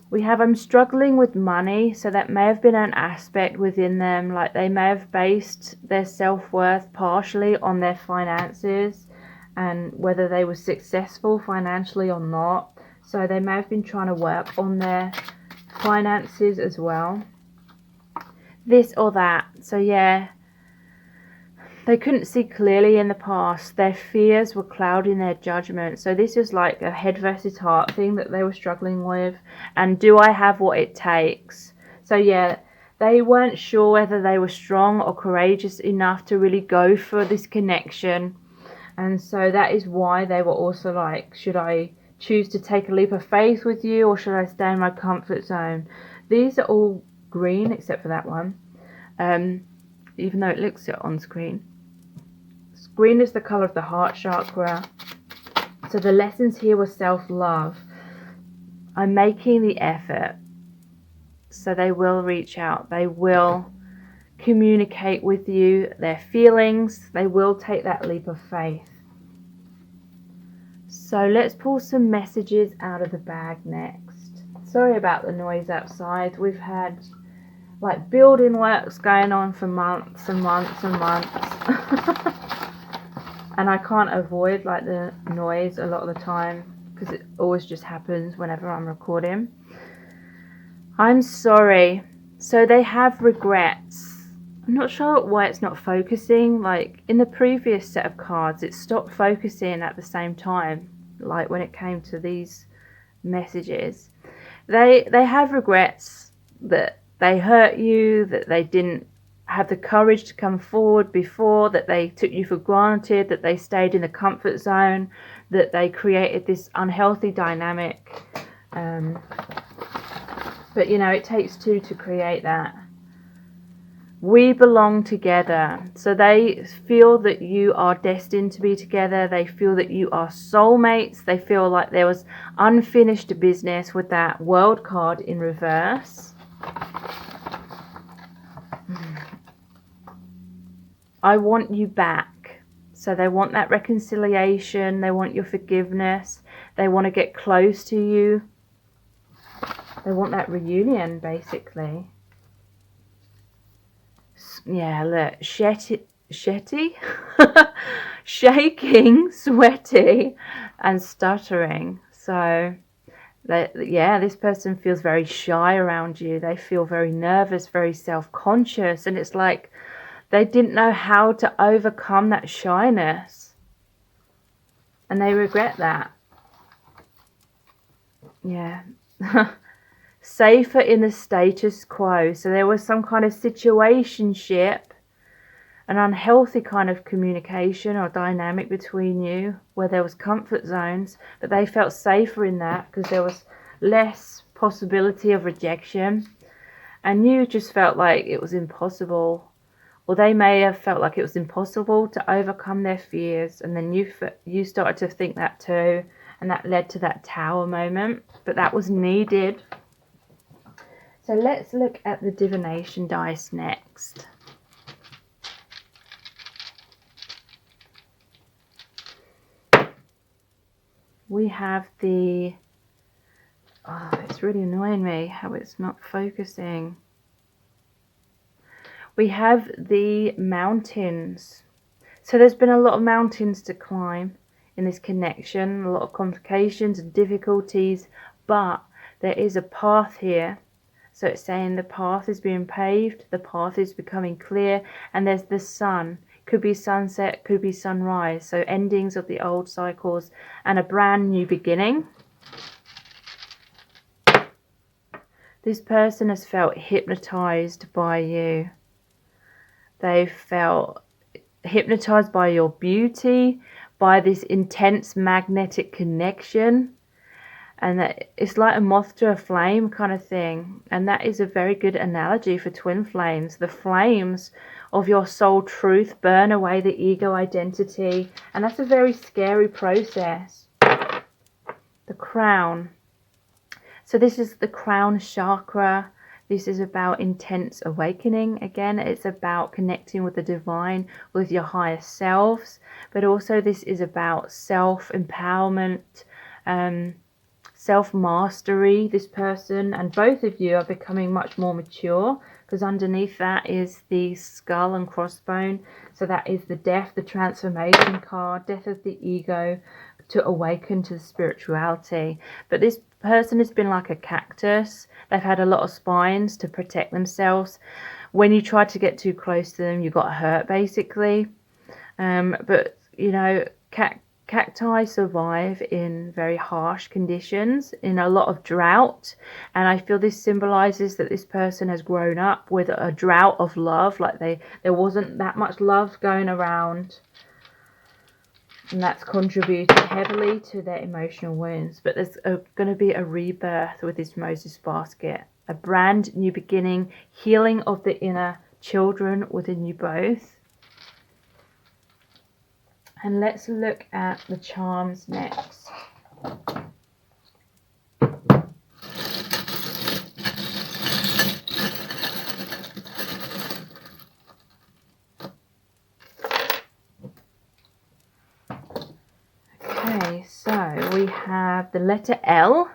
We have, I'm struggling with money, so that may have been an aspect within them, like they may have based their self-worth partially on their finances and whether they were successful financially or not. So they may have been trying to work on their finances as well. This or that. So yeah, They couldn't see clearly in the past. Their fears were clouding their judgment. So this is like a head versus heart thing that they were struggling with. And do I have what it takes? So yeah, they weren't sure whether they were strong or courageous enough to really go for this connection. And so that is why they were also like, should I choose to take a leap of faith with you, or should I stay in my comfort zone? These are all green except for that one, even though it looks it on screen. Green is the color of the heart chakra. So the lessons here were self-love. I'm making the effort. So they will reach out. They will communicate with you their feelings. They will take that leap of faith. So let's pull some messages out of the bag next. Sorry about the noise outside. We've had like building works going on for months and months and months. And I can't avoid like the noise a lot of the time because it always just happens whenever I'm recording. I'm sorry. So they have regrets. I'm not sure why it's not focusing. Like in the previous set of cards, it stopped focusing at the same time. Like when it came to these messages, they have regrets that they hurt you, that they didn't have the courage to come forward before, that they took you for granted, that they stayed in the comfort zone, that they created this unhealthy dynamic. But you know, it takes two to create that. We belong together. So they feel that you are destined to be together. They feel that you are soulmates. They feel like there was unfinished business with that World card in reverse. I want you back. So they want that reconciliation. They want your forgiveness. They want to get close to you. They want that reunion, basically. Yeah, look. Shaking, sweaty, and stuttering. So, yeah, this person feels very shy around you. They feel very nervous, very self-conscious. And it's like they didn't know how to overcome that shyness. And they regret that. Yeah. Safer in the status quo. So there was some kind of situationship, an unhealthy kind of communication or dynamic between you where there was comfort zones, but they felt safer in that because there was less possibility of rejection. And you just felt like it was impossible. Or they may have felt like it was impossible to overcome their fears, and then you started to think that too, and that led to that tower moment, but that was needed. So let's look at the divination dice next. We have the... Oh, it's really annoying me how it's not focusing. We have the mountains. So there's been a lot of mountains to climb in this connection, a lot of complications and difficulties, but there is a path here. So it's saying the path is being paved, the path is becoming clear, and there's the sun. Could be sunset, could be sunrise. So endings of the old cycles and a brand new beginning. This person has felt hypnotized by you. They felt hypnotized by your beauty, by this intense magnetic connection. And that it's like a moth to a flame kind of thing. And that is a very good analogy for twin flames. The flames of your soul truth burn away the ego identity. And that's a very scary process. The crown. So this is the crown chakra. This is about intense awakening. Again, it's about connecting with the divine, with your higher selves. But also this is about self-empowerment, self-mastery. This person and both of you are becoming much more mature, because underneath that is the skull and crossbone. So that is the death, the transformation card, death of the ego, to awaken to the spirituality. But this person has been like a cactus. They've had a lot of spines to protect themselves. When you tried to get too close to them, you got hurt, basically. But, you know, cacti survive in very harsh conditions, in a lot of drought. And I feel this symbolizes that this person has grown up with a drought of love, like there wasn't that much love going around. And that's contributed heavily to their emotional wounds. But there's going to be a rebirth with this Moses basket. A brand new beginning, healing of the inner children within you both. And let's look at the charms next. Okay, so we have the letter L.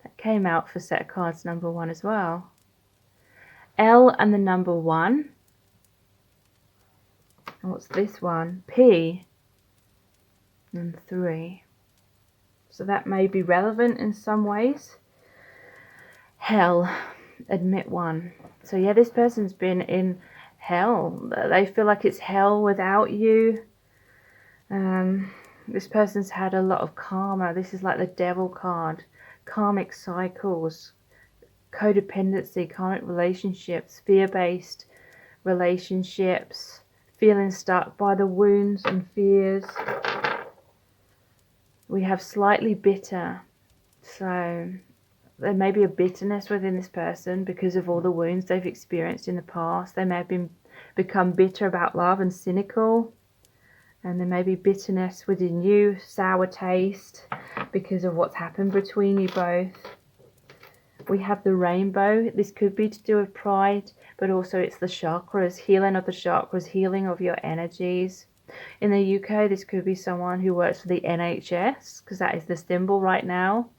That came out for set of cards number 1 as well. L and the number 1. And what's this one? P and 3. So that may be relevant in some ways. Hell, admit 1. So yeah, this person's been in hell. They feel like it's hell without you. This person's had a lot of karma. This is like the devil card. Karmic cycles, codependency, karmic relationships, fear-based relationships, feeling stuck by the wounds and fears. We have slightly bitter. So there may be a bitterness within this person because of all the wounds they've experienced in the past. They may have become bitter about love and cynical. And there may be bitterness within you, sour taste, because of what's happened between you both. We have the rainbow. This could be to do with pride, but also it's the chakras, healing of the chakras, healing of your energies. In the UK, this could be someone who works for the NHS, because that is the symbol right now.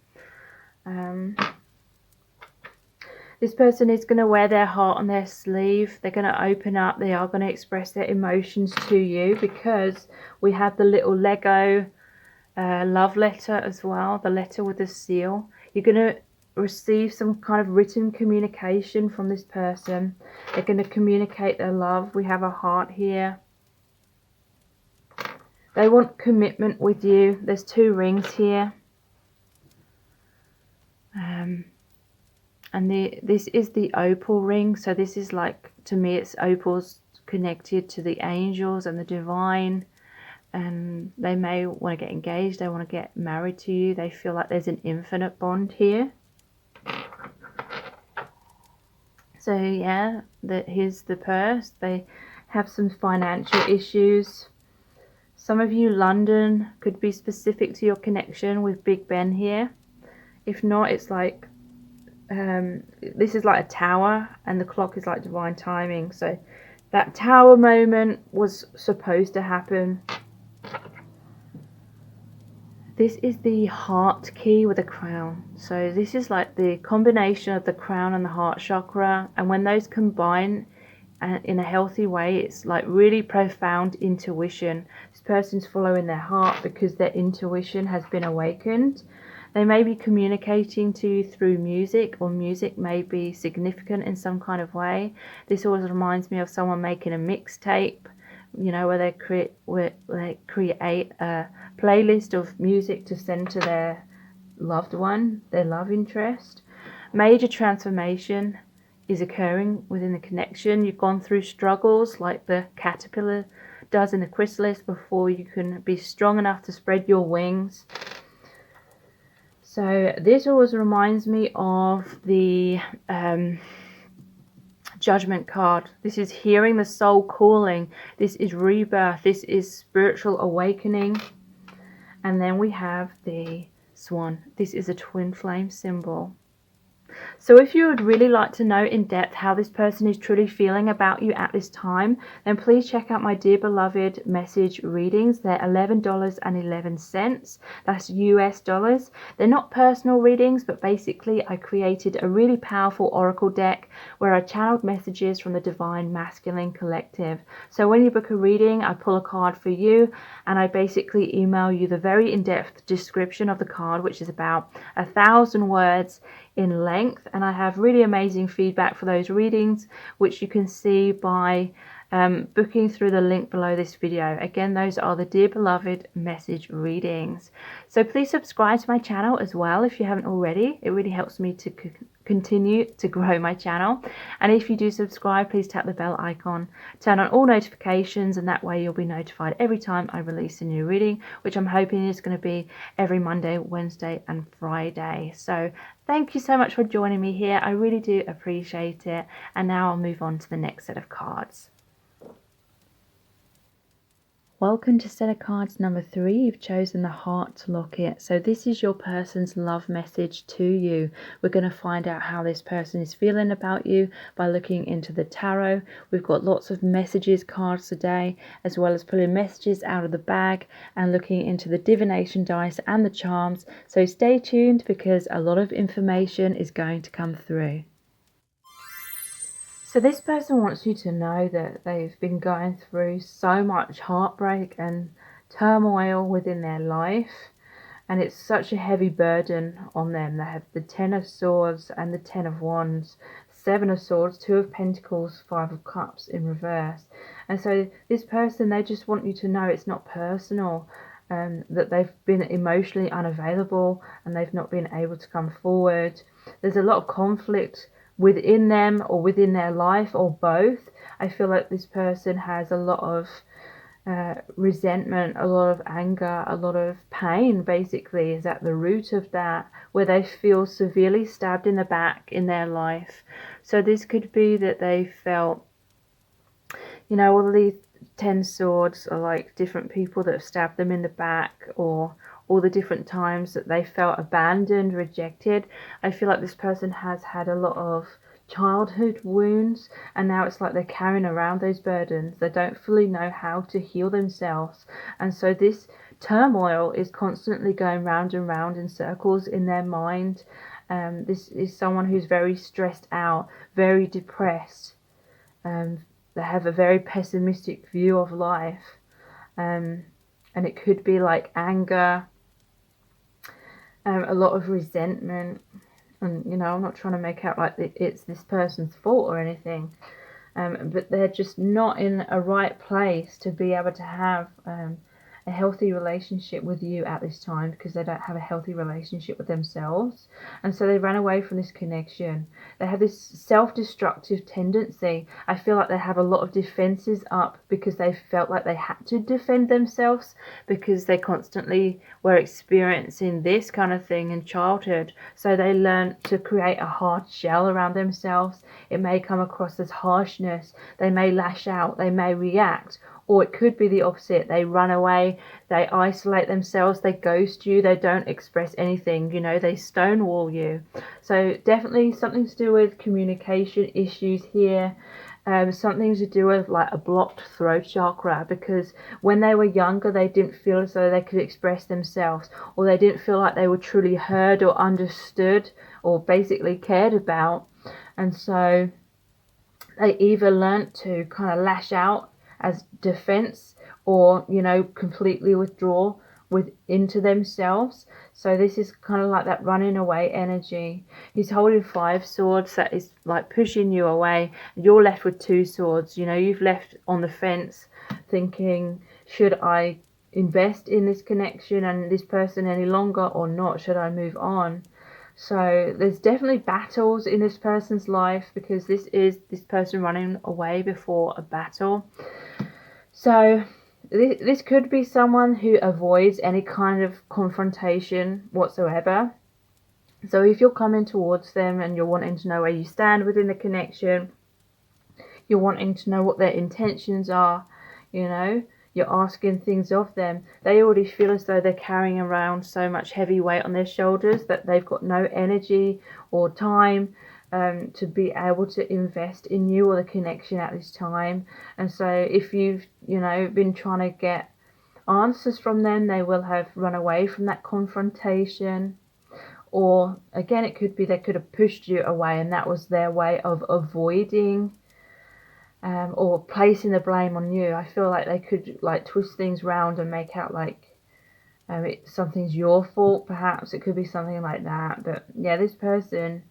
This person is going to wear their heart on their sleeve. They're going to open up. They are going to express their emotions to you, because we have the little Lego love letter as well, the letter with the seal. You're going to receive some kind of written communication from this person. They're going to communicate their love. We have a heart here. They want commitment with you. There's 2 rings here. And this is the opal ring. So this is like, to me, it's opals connected to the angels and the divine. And they may want to get engaged. They want to get married to you. They feel like there's an infinite bond here. So yeah, here's the purse. They have some financial issues. Some of you, London could be specific to your connection with Big Ben here. If not, it's like this is like a tower, and the clock is like divine timing. So that tower moment was supposed to happen. This is the heart key with a crown. So this is like the combination of the crown and the heart chakra. And when those combine in a healthy way, it's like really profound intuition. This person's following their heart because their intuition has been awakened. They may be communicating to you through music, or music may be significant in some kind of way. This always reminds me of someone making a mixtape, you know, where they create a playlist of music to send to their loved one, their love interest. Major transformation is occurring within the connection. You've gone through struggles like the caterpillar does in the chrysalis before you can be strong enough to spread your wings. So this always reminds me of the Judgment card. This is hearing the soul calling. This is rebirth. This is spiritual awakening. And then we have the swan. This is a twin flame symbol. So if you would really like to know in depth how this person is truly feeling about you at this time, then please check out my Dear Beloved message readings. They're $11.11. That's US dollars. They're not personal readings, but basically I created a really powerful oracle deck where I channeled messages from the Divine Masculine Collective. So when you book a reading, I pull a card for you, and I basically email you the very in-depth description of the card, which is about 1,000 words in length. And I have really amazing feedback for those readings, which you can see by booking through the link below this video. Again, those are the Dear Beloved message readings. So please subscribe to my channel as well if you haven't already. It really helps me to continue to grow my channel. And if you do subscribe, please tap the bell icon, turn on all notifications, and that way you'll be notified every time I release a new reading, which I'm hoping is going to be every Monday, Wednesday and Friday. So thank you so much for joining me here. I really do appreciate it. And now I'll move on to the next set of cards. Welcome to set of cards number 3. You've chosen the Heart Locket. So this is your person's love message to you. We're going to find out how this person is feeling about you by looking into the tarot. We've got lots of messages cards today, as well as pulling messages out of the bag and looking into the divination dice and the charms. So stay tuned because a lot of information is going to come through. So this person wants you to know that they've been going through so much heartbreak and turmoil within their life, and it's such a heavy burden on them. They have the 10 of Swords and the 10 of Wands, 7 of Swords, 2 of Pentacles, 5 of Cups in reverse. And so this person, they just want you to know it's not personal, that they've been emotionally unavailable and they've not been able to come forward. There's a lot of conflict within them or within their life, or both. I feel like this person has a lot of resentment, a lot of anger, a lot of pain basically is at the root of that, where they feel severely stabbed in the back in their life. So this could be that they felt, all of these 10 swords are like different people that have stabbed them in the back, or all the different times that they felt abandoned, rejected. I feel like this person has had a lot of childhood wounds, and now it's like they're carrying around those burdens. They don't fully know how to heal themselves, and so this turmoil is constantly going round and round in circles in their mind. This is someone who's very stressed out, very depressed. They have a very pessimistic view of life, and it could be like anger, a lot of resentment, and I'm not trying to make out like it's this person's fault or anything, but they're just not in a right place to be able to have a healthy relationship with you at this time, because they don't have a healthy relationship with themselves, and so they run away from this connection. They have this self-destructive tendency. I feel like they have a lot of defenses up because they felt like they had to defend themselves because they constantly were experiencing this kind of thing in childhood. So they learn to create a hard shell around themselves. It may come across as harshness. They may lash out, they may react. Or it could be the opposite. They run away, they isolate themselves, they ghost you, they don't express anything, they stonewall you. So definitely something to do with communication issues here. Something to do with like a blocked throat chakra, because when they were younger they didn't feel as though they could express themselves, or they didn't feel like they were truly heard or understood or basically cared about. And so they either learnt to kind of lash out as defense, or completely withdraw into themselves. So this is kind of like that running away energy. He's holding 5 swords, that is like pushing you away. You're left with 2 swords. You've left on the fence thinking, should I invest in this connection and this person any longer or not? Should I move on? So there's definitely battles in this person's life, because this is this person running away before a battle. So this could be someone who avoids any kind of confrontation whatsoever. So if you're coming towards them and you're wanting to know where you stand within the connection, you're wanting to know what their intentions are, you're asking things of them, they already feel as though they're carrying around so much heavy weight on their shoulders that they've got no energy or time to be able to invest in you or the connection at this time. And so if you've been trying to get answers from them, they will have run away from that confrontation. Or again, it could be they could have pushed you away, and that was their way of avoiding or placing the blame on you. I feel like they could like twist things round and make out like something's your fault. Perhaps it could be something like that. But yeah, this person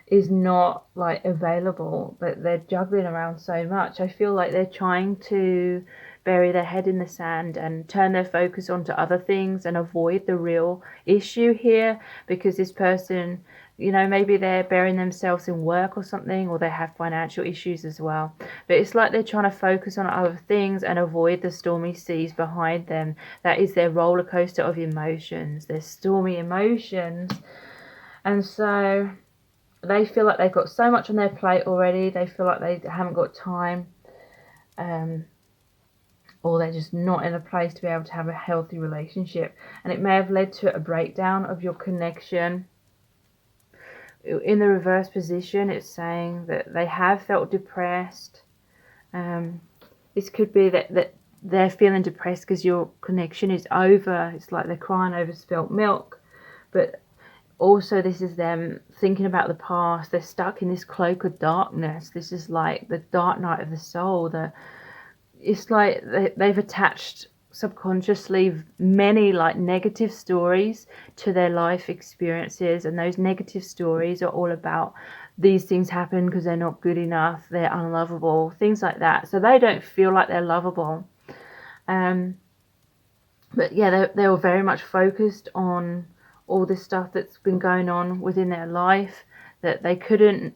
is not like available, but they're juggling around so much. I feel like they're trying to bury their head in the sand and turn their focus onto other things and avoid the real issue here, because this person, maybe they're burying themselves in work or something, or they have financial issues as well. But it's like they're trying to focus on other things and avoid the stormy seas behind them. That is their roller coaster of emotions, their stormy emotions. And so they feel like they've got so much on their plate already. They feel like they haven't got time, or they're just not in a place to be able to have a healthy relationship. And it may have led to a breakdown of your connection. In the reverse position, it's saying that they have felt depressed. This could be that they're feeling depressed because your connection is over. It's like they're crying over spilt milk. But also, this is them thinking about the past. They're stuck in this cloak of darkness. This is like the dark night of the soul. It's like they've attached subconsciously many like negative stories to their life experiences, and those negative stories are all about these things happen because they're not good enough, they're unlovable, things like that. So they don't feel like they're lovable. But yeah, they were very much focused on all this stuff that's been going on within their life, that they didn't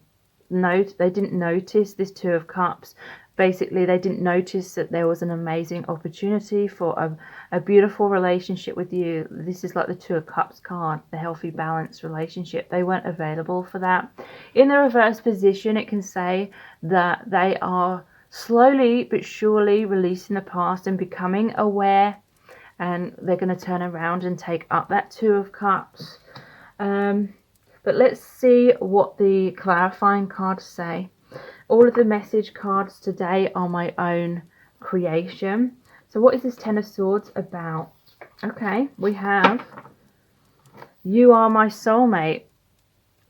notice this Two of Cups. Basically, they didn't notice that there was an amazing opportunity for a beautiful relationship with you. This is like the Two of Cups card, the healthy, balanced relationship. They weren't available for that. In the reverse position, it can say that they are slowly but surely releasing the past and becoming aware, and they're going to turn around and take up that Two of Cups. But let's see what the clarifying cards say. All of the message cards today are my own creation. So what is this Ten of Swords about? Okay, we have you are my soulmate,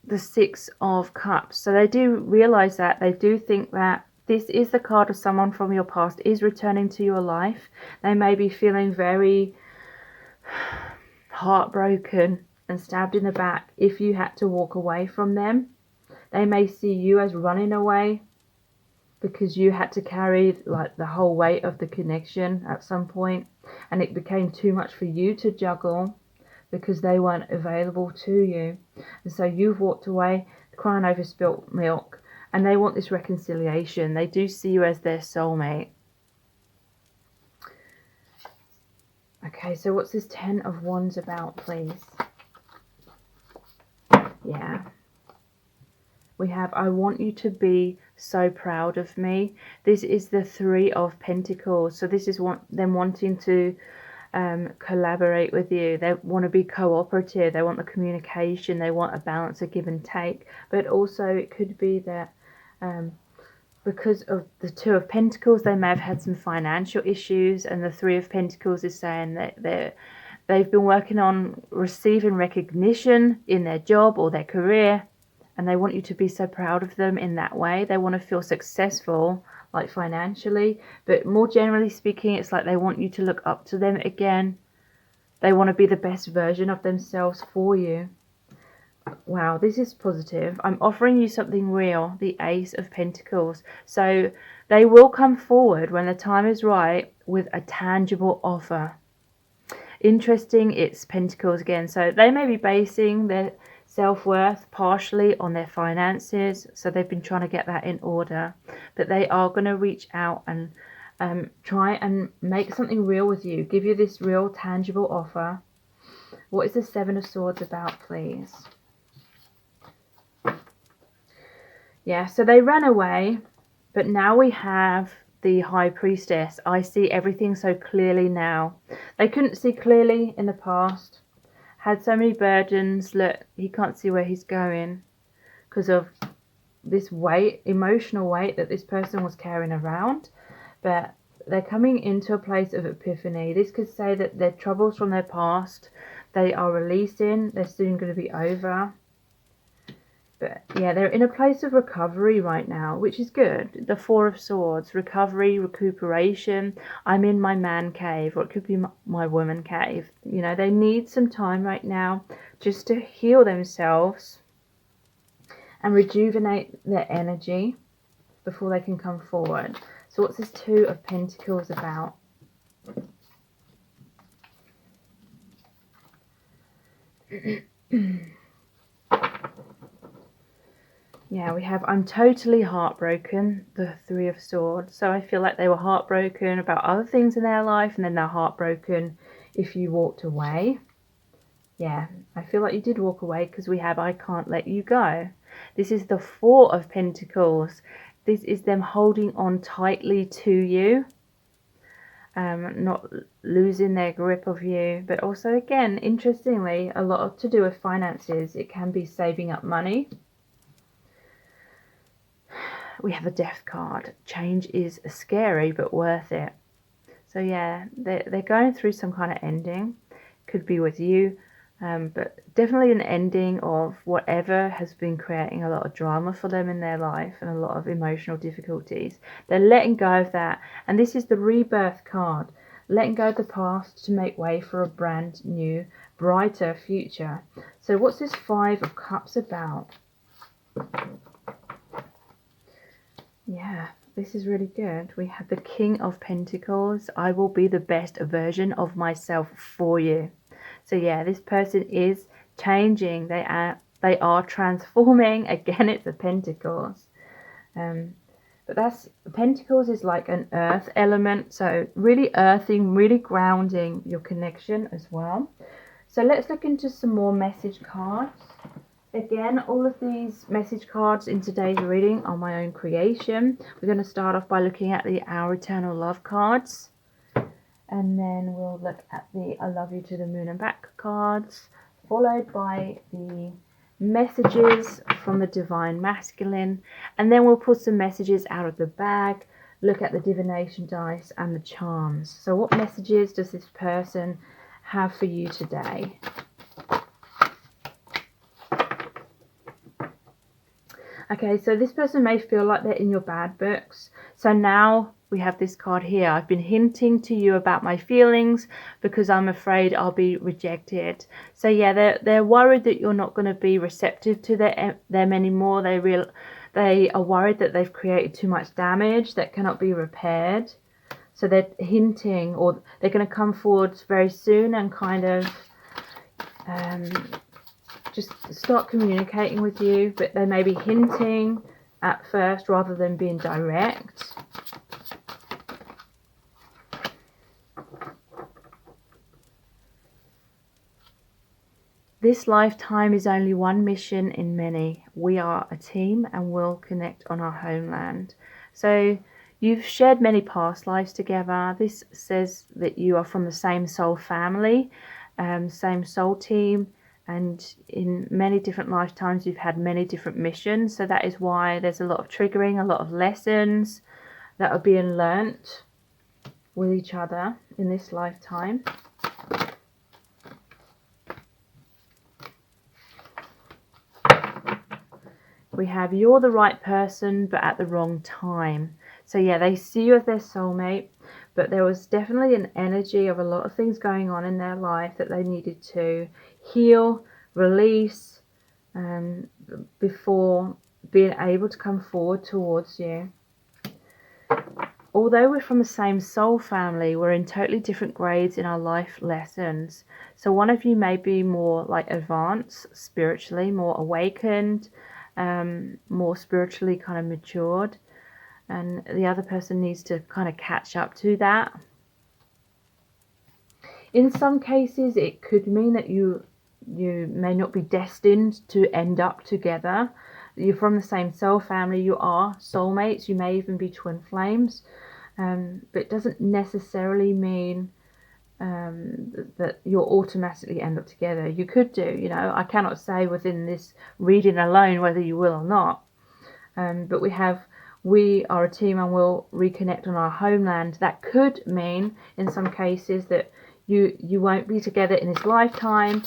the Six of Cups. So they do realize that. They do think that this is the card of someone from your past is returning to your life. They may be feeling very heartbroken and stabbed in the back if you had to walk away from them. They may see you as running away because you had to carry like the whole weight of the connection at some point, and it became too much for you to juggle because they weren't available to you. And so you've walked away crying over spilt milk, and they want this reconciliation. They do see you as their soulmate. Okay, so what's this Ten of Wands about, please? Yeah. We have, I want you to be so proud of me. This is the Three of Pentacles. So this is them wanting to collaborate with you. They want to be cooperative. They want the communication. They want a balance of give and take. But also it could be that because of the Two of Pentacles, they may have had some financial issues. And the Three of Pentacles is saying that they've been working on receiving recognition in their job or their career. And they want you to be so proud of them in that way. They want to feel successful, like financially. But more generally speaking, it's like they want you to look up to them again. They want to be the best version of themselves for you. Wow, this is positive. I'm offering you something real, the Ace of Pentacles. So they will come forward when the time is right with a tangible offer. Interesting, it's Pentacles again. So they may be basing their self-worth partially on their finances, so they've been trying to get that in order, but they are going to reach out and try and make something real with you, give you this real tangible offer. What is the Seven of Swords about, please? Yeah, so they ran away, but now we have the High Priestess. I see everything so clearly now. They couldn't see clearly in the past. Had so many burdens. Look, he can't see where he's going because of this weight, emotional weight that this person was carrying around. But they're coming into a place of epiphany. This could say that their troubles from their past, they are releasing. They're soon going to be over. But yeah, they're in a place of recovery right now, which is good. The Four of Swords, recovery, recuperation. I'm in my man cave, or it could be my woman cave. You know, they need some time right now just to heal themselves and rejuvenate their energy before they can come forward. So what's this Two of Pentacles about? Yeah, we have I'm totally heartbroken, the Three of Swords. So I feel like they were heartbroken about other things in their life, and then they're heartbroken if you walked away. Yeah, I feel like you did walk away, because we have I can't let you go. This is the Four of Pentacles. This is them holding on tightly to you, not losing their grip of you. But also, again, interestingly, a lot to do with finances. It can be saving up money. We have a Death card. Change is scary but worth it. So yeah, they're going through some kind of ending. Could be with you, but definitely an ending of whatever has been creating a lot of drama for them in their life and a lot of emotional difficulties. They're letting go of that. And this is the Rebirth card. Letting go of the past to make way for a brand new, brighter future. So what's this Five of Cups about? Yeah, this is really good. We have the King of Pentacles. I will be the best version of myself for you. So yeah, this person is changing. They are transforming. Again, it's the Pentacles. But that's Pentacles is like an earth element. So really earthing, really grounding your connection as well. So let's look into some more message cards. Again, all of these message cards in today's reading are my own creation. We're going to start off by looking at the Our Eternal Love cards. And then we'll look at the I Love You to the Moon and Back cards. Followed by the messages from the Divine Masculine. And then we'll pull some messages out of the bag. Look at the divination dice and the charms. So what messages does this person have for you today? Okay, so this person may feel like they're in your bad books. So now we have this card here. I've been hinting to you about my feelings because I'm afraid I'll be rejected. So yeah, they're worried that you're not going to be receptive to them anymore. They are worried that they've created too much damage that cannot be repaired. So they're hinting, or they're going to come forward very soon and kind of just start communicating with you, but they may be hinting at first rather than being direct. This lifetime is only one mission in many. We are a team and will connect on our homeland. So you've shared many past lives together. This says that you are from the same soul family, same soul team. And in many different lifetimes, you've had many different missions. So that is why there's a lot of triggering, a lot of lessons that are being learnt with each other in this lifetime. We have you're the right person, but at the wrong time. So yeah, they see you as their soulmate, but there was definitely an energy of a lot of things going on in their life that they needed to heal, release, before being able to come forward towards you. Although we're from the same soul family, we're in totally different grades in our life lessons. So one of you may be more like advanced spiritually, more awakened, more spiritually kind of matured, and the other person needs to kind of catch up to that. In some cases, it could mean that you may not be destined to end up together. You're from the same soul family, you are soulmates, you may even be twin flames, but it doesn't necessarily mean that you'll automatically end up together. You could do, I cannot say within this reading alone whether you will or not, but we are a team and we'll reconnect on our homeland. That could mean in some cases that you won't be together in this lifetime,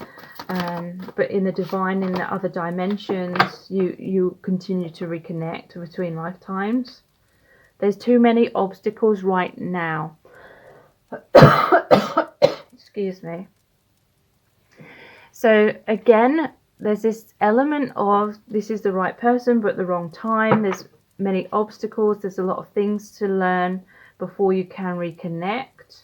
but in the divine, in the other dimensions, you continue to reconnect between lifetimes. There's too many obstacles right now. Excuse me. So again, there's this element of this is the right person but the wrong time. There's many obstacles. There's a lot of things to learn before you can reconnect.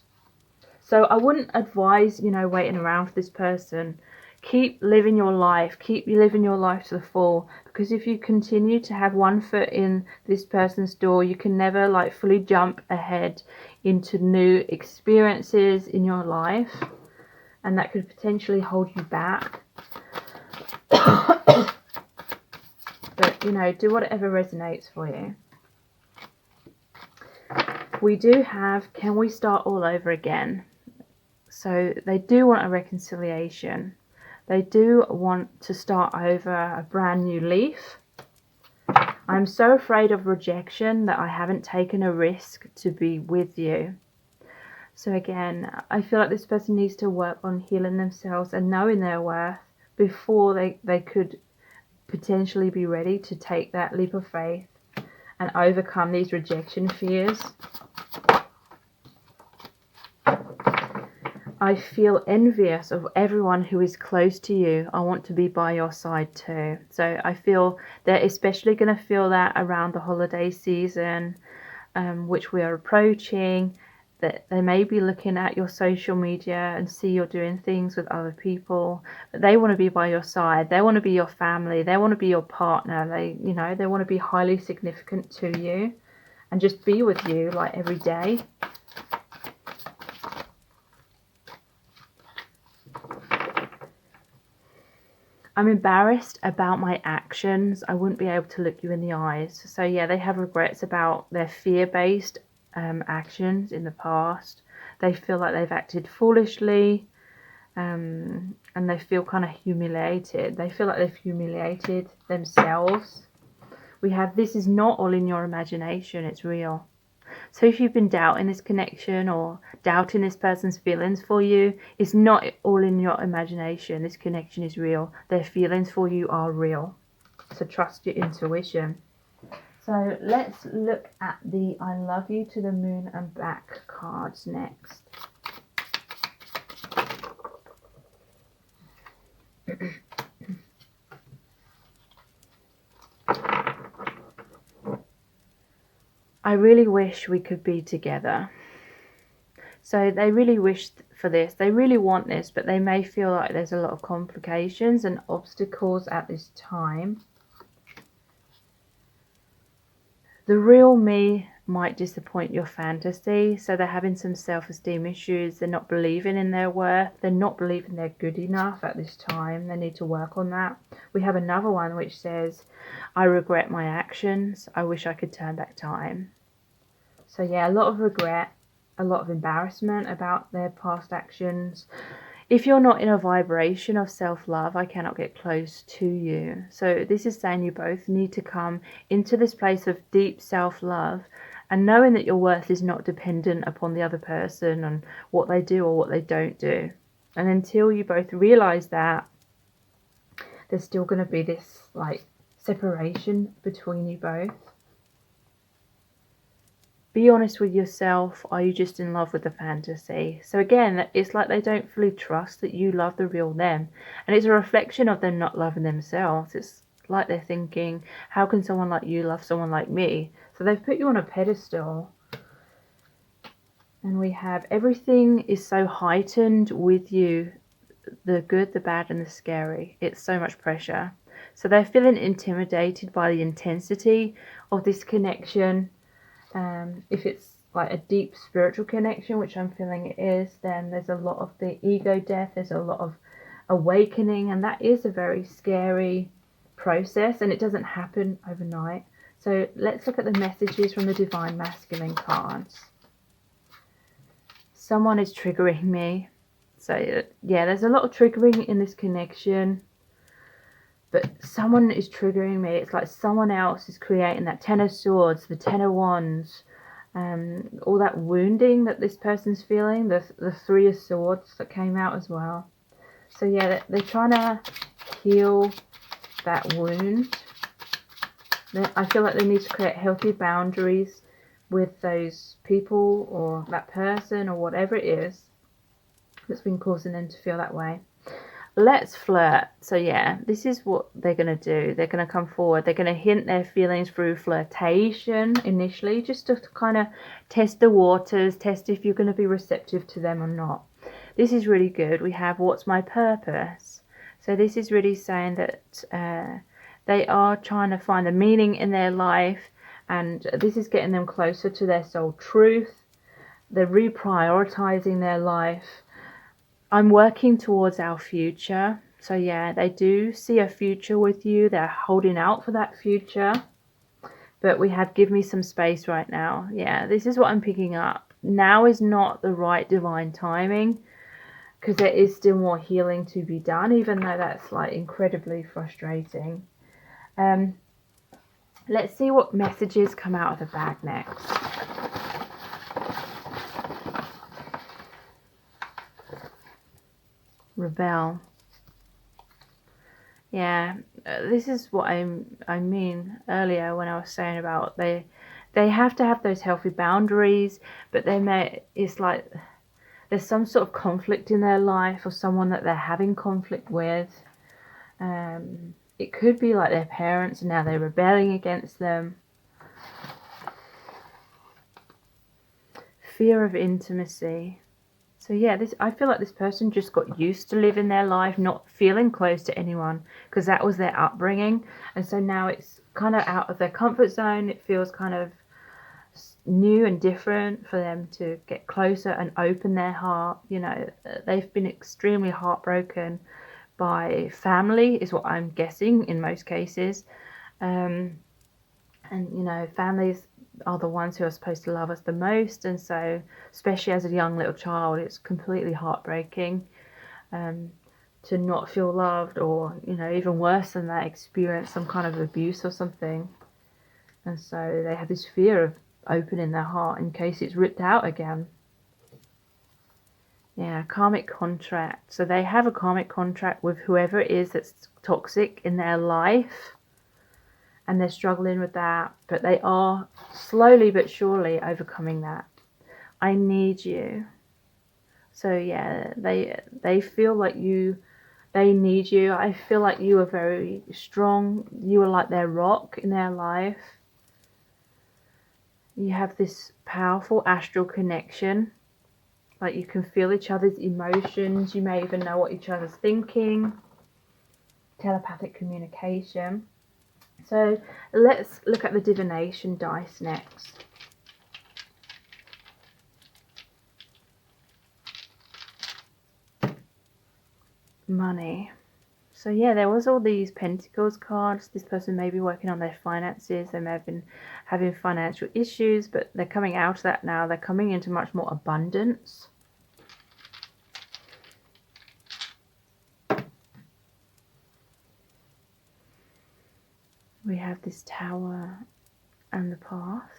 So I wouldn't advise, waiting around for this person. Keep living your life. Keep living your life to the full. Because if you continue to have one foot in this person's door, you can never fully jump ahead into new experiences in your life. And that could potentially hold you back. But, do whatever resonates for you. We do have, can we start all over again? So they do want a reconciliation. They do want to start over, a brand new leaf. I'm so afraid of rejection that I haven't taken a risk to be with you. So again, I feel like this person needs to work on healing themselves and knowing their worth before they could potentially be ready to take that leap of faith and overcome these rejection fears. I feel envious of everyone who is close to you. I want to be by your side too. So I feel they're especially going to feel that around the holiday season, which we are approaching, that they may be looking at your social media and see you're doing things with other people. But they want to be by your side. They want to be your family. They want to be your partner. They want to be highly significant to you and just be with you every day. I'm embarrassed about my actions. I wouldn't be able to look you in the eyes. So yeah, they have regrets about their fear-based actions in the past. They feel like they've acted foolishly, and they feel kind of humiliated. They feel like they've humiliated themselves. We have, this is not all in your imagination, it's real. So if you've been doubting this connection or doubting this person's feelings for you, it's not all in your imagination. This connection is real. Their feelings for you are real. So trust your intuition. So let's look at the I love you to the moon and back cards next. I really wish we could be together. So they really wish for this. They really want this, but they may feel like there's a lot of complications and obstacles at this time. The real me might disappoint your fantasy. So they're having some self-esteem issues. They're not believing in their worth. They're not believing they're good enough at this time. They need to work on that. We have another one which says, I regret my actions. I wish I could turn back time. So yeah, a lot of regret, a lot of embarrassment about their past actions. If you're not in a vibration of self-love, I cannot get close to you. So this is saying you both need to come into this place of deep self-love and knowing that your worth is not dependent upon the other person and what they do or what they don't do. And until you both realize that, there's still going to be this separation between you both. Be honest with yourself. Are you just in love with the fantasy? So again, it's like they don't fully trust that you love the real them. And it's a reflection of them not loving themselves. It's like they're thinking, how can someone like you love someone like me? So they've put you on a pedestal. And we have everything is so heightened with you. The good, the bad, and the scary. It's so much pressure. So they're feeling intimidated by the intensity of this connection. If it's a deep spiritual connection, which I'm feeling it is, then there's a lot of the ego death, there's a lot of awakening, and that is a very scary process, and it doesn't happen overnight. So let's look at the messages from the Divine Masculine cards. Someone is triggering me. So yeah, there's a lot of triggering in this connection. But someone is triggering me. It's like someone else is creating that Ten of Swords, the Ten of Wands, all that wounding that this person's feeling, the Three of Swords that came out as well. So yeah, they're trying to heal that wound. I feel like they need to create healthy boundaries with those people or that person or whatever it is that's been causing them to feel that way. let's flirt. So yeah, this is what they're going to do. They're going to come forward. They're going to hint their feelings through flirtation initially, just to kind of test the waters, test if you're going to be receptive to them or not. This is really good. We have what's my purpose. So this is really saying that they are trying to find a meaning in their life, and this is getting them closer to their soul truth. They're reprioritizing their life. I'm working towards our future. So yeah, they do see a future with you. They're holding out for that future. But we have give me some space right now. Yeah, this is what I'm picking up. Now is not the right divine timing, because there is still more healing to be done, even though that's like incredibly frustrating. Let's see what messages come out of the bag next. Rebel. Yeah, this is what I mean earlier when I was saying about they have to have those healthy boundaries, but it's like there's some sort of conflict in their life, or someone that they're having conflict with. It could be like their parents and now they're rebelling against them. Fear of intimacy. So yeah, I feel like this person just got used to living their life not feeling close to anyone, because that was their upbringing, and so now it's kind of out of their comfort zone. It feels kind of new and different for them to get closer and open their heart. You know, they've been extremely heartbroken by family, is what I'm guessing in most cases. And you know, families are the ones who are supposed to love us the most, and so especially as a young little child, it's completely heartbreaking to not feel loved, or you know, even worse than that, experience some kind of abuse or something. And so they have this fear of opening their heart in case it's ripped out again. Yeah, karmic contract. So they have a karmic contract with whoever it is that's toxic in their life, and they're struggling with that, but they are slowly but surely overcoming that. I need you. So yeah, they feel like they need you. I feel like you are very strong. You are like their rock in their life. You have this powerful astral connection. Like you can feel each other's emotions. You may even know what each other's thinking. Telepathic communication. So let's look at the divination dice next. Money. So yeah, there was all these pentacles cards. This person may be working on their finances. They may have been having financial issues, but they're coming out of that now. They're coming into much more abundance. We have this Tower and the Path.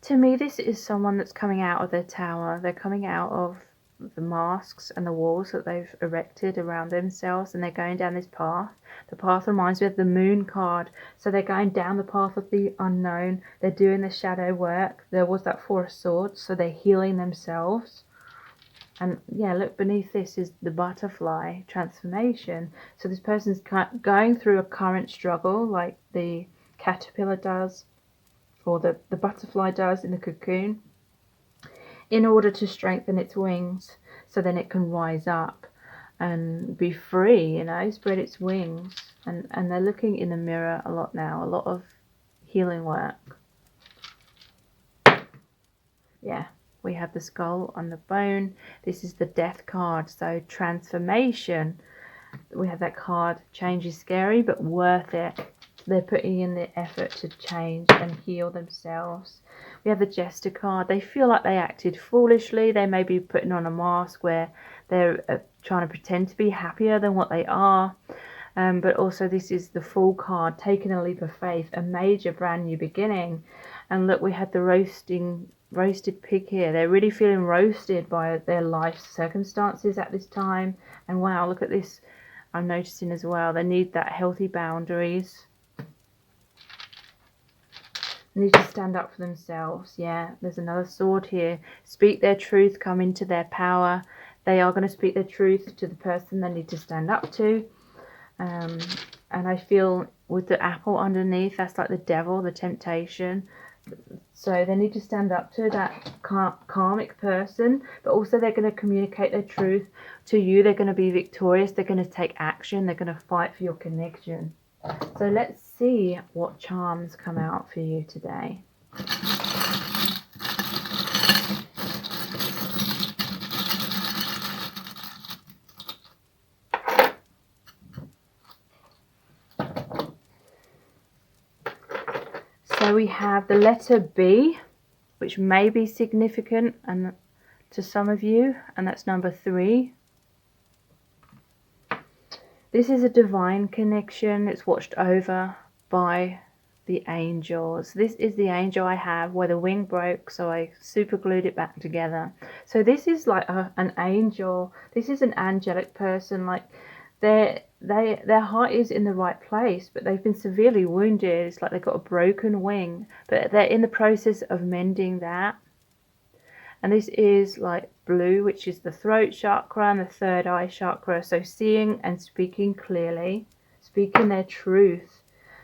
To me, this is someone that's coming out of their tower. They're coming out of the masks and the walls that they've erected around themselves, and they're going down this path. The path reminds me of the Moon card. So they're going down the path of the unknown. They're doing the shadow work. There was that Four of Swords, so they're healing themselves. And yeah, look, beneath this is the butterfly transformation. So this person's going through a current struggle like the caterpillar does, or the butterfly does in the cocoon, in order to strengthen its wings, so then it can rise up and be free, you know, spread its wings. And they're looking in the mirror a lot now, a lot of healing work. Yeah. We have the skull on the bone. This is the death card, so transformation. We have that card. Change is scary, but worth it. They're putting in the effort to change and heal themselves. We have the Jester card. They feel like they acted foolishly. They may be putting on a mask where they're trying to pretend to be happier than what they are. But also this is the Fool card, taking a leap of faith, a major brand new beginning. And look, we had the roasted pig here. They're really feeling roasted by their life circumstances at this time. And wow, look at this. I'm noticing as well, they need that healthy boundaries. They need to stand up for themselves. Yeah, there's another sword here. Speak their truth, come into their power. They are going to speak their truth to the person they need to stand up to. And I feel with the apple underneath, that's like the devil, the temptation. So they need to stand up to that karmic person, but also they're going to communicate their truth to you. They're going to be victorious. They're going to take action. They're going to fight for your connection. So let's see what charms come out for you today. So we have the letter B, which may be significant and to some of you, and that's number 3. This is a divine connection. It's watched over by the angels. This is the angel I have where the wing broke, so I super glued it back together. So this is like an angel. This is an angelic person. Like their heart is in the right place, but they've been severely wounded. It's like they've got a broken wing, but they're in the process of mending that. And this is like blue, which is the throat chakra and the third eye chakra. So seeing and speaking clearly, speaking their truth,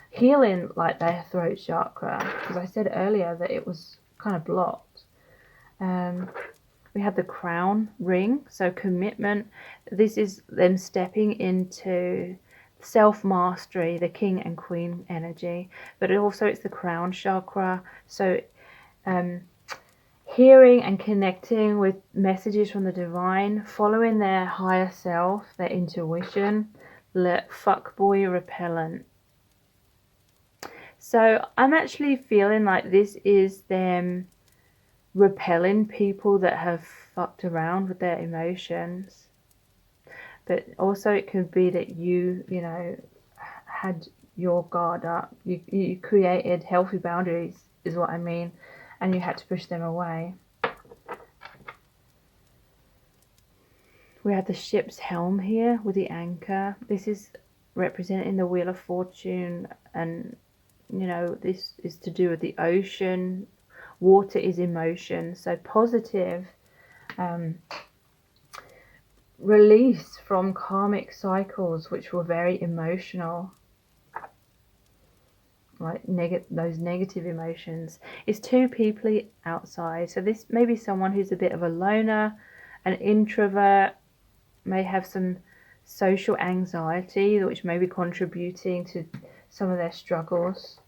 healing like their throat chakra, because I said earlier that it was kind of blocked. We have the crown ring, so commitment. This is them stepping into self-mastery, the king and queen energy, but it's the crown chakra. So hearing and connecting with messages from the divine, following their higher self, their intuition, fuckboy repellent. So I'm actually feeling like this is them repelling people that have fucked around with their emotions. But also it could be that you know, had your guard up. You created healthy boundaries, is what I mean. And you had to push them away. We have the ship's helm here with the anchor. This is representing the Wheel of Fortune, and you know, this is to do with the ocean. Water is emotion, so positive release from karmic cycles which were very emotional. Like those negative emotions. It's 2 people outside, so this may be someone who's a bit of a loner, an introvert, may have some social anxiety which may be contributing to some of their struggles.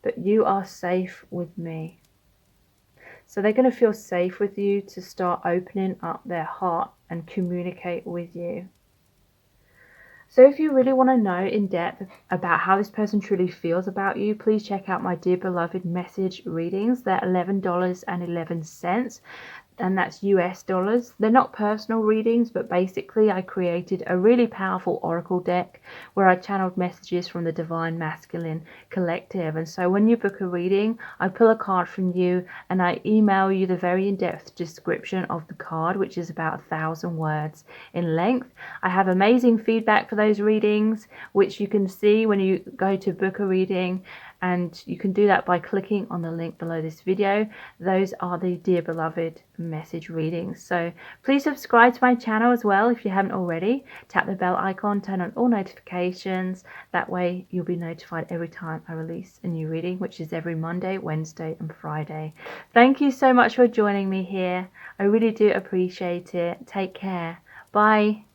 But you are safe with me. So they're going to feel safe with you to start opening up their heart and communicate with you. So if you really want to know in depth about how this person truly feels about you, please check out my Dear Beloved message readings. They're $11.11. And that's US dollars. They're not personal readings, but basically I created a really powerful oracle deck where I channeled messages from the Divine Masculine Collective. And so when you book a reading, I pull a card from you and I email you the very in-depth description of the card, which is about 1,000 words in length. I have amazing feedback for those readings, which you can see when you go to book a reading. And you can do that by clicking on the link below this video. Those are the Dear Beloved message readings. So please subscribe to my channel as well if you haven't already. Tap the bell icon, turn on all notifications. That way you'll be notified every time I release a new reading, which is every Monday, Wednesday and Friday. Thank you so much for joining me here. I really do appreciate it. Take care. Bye.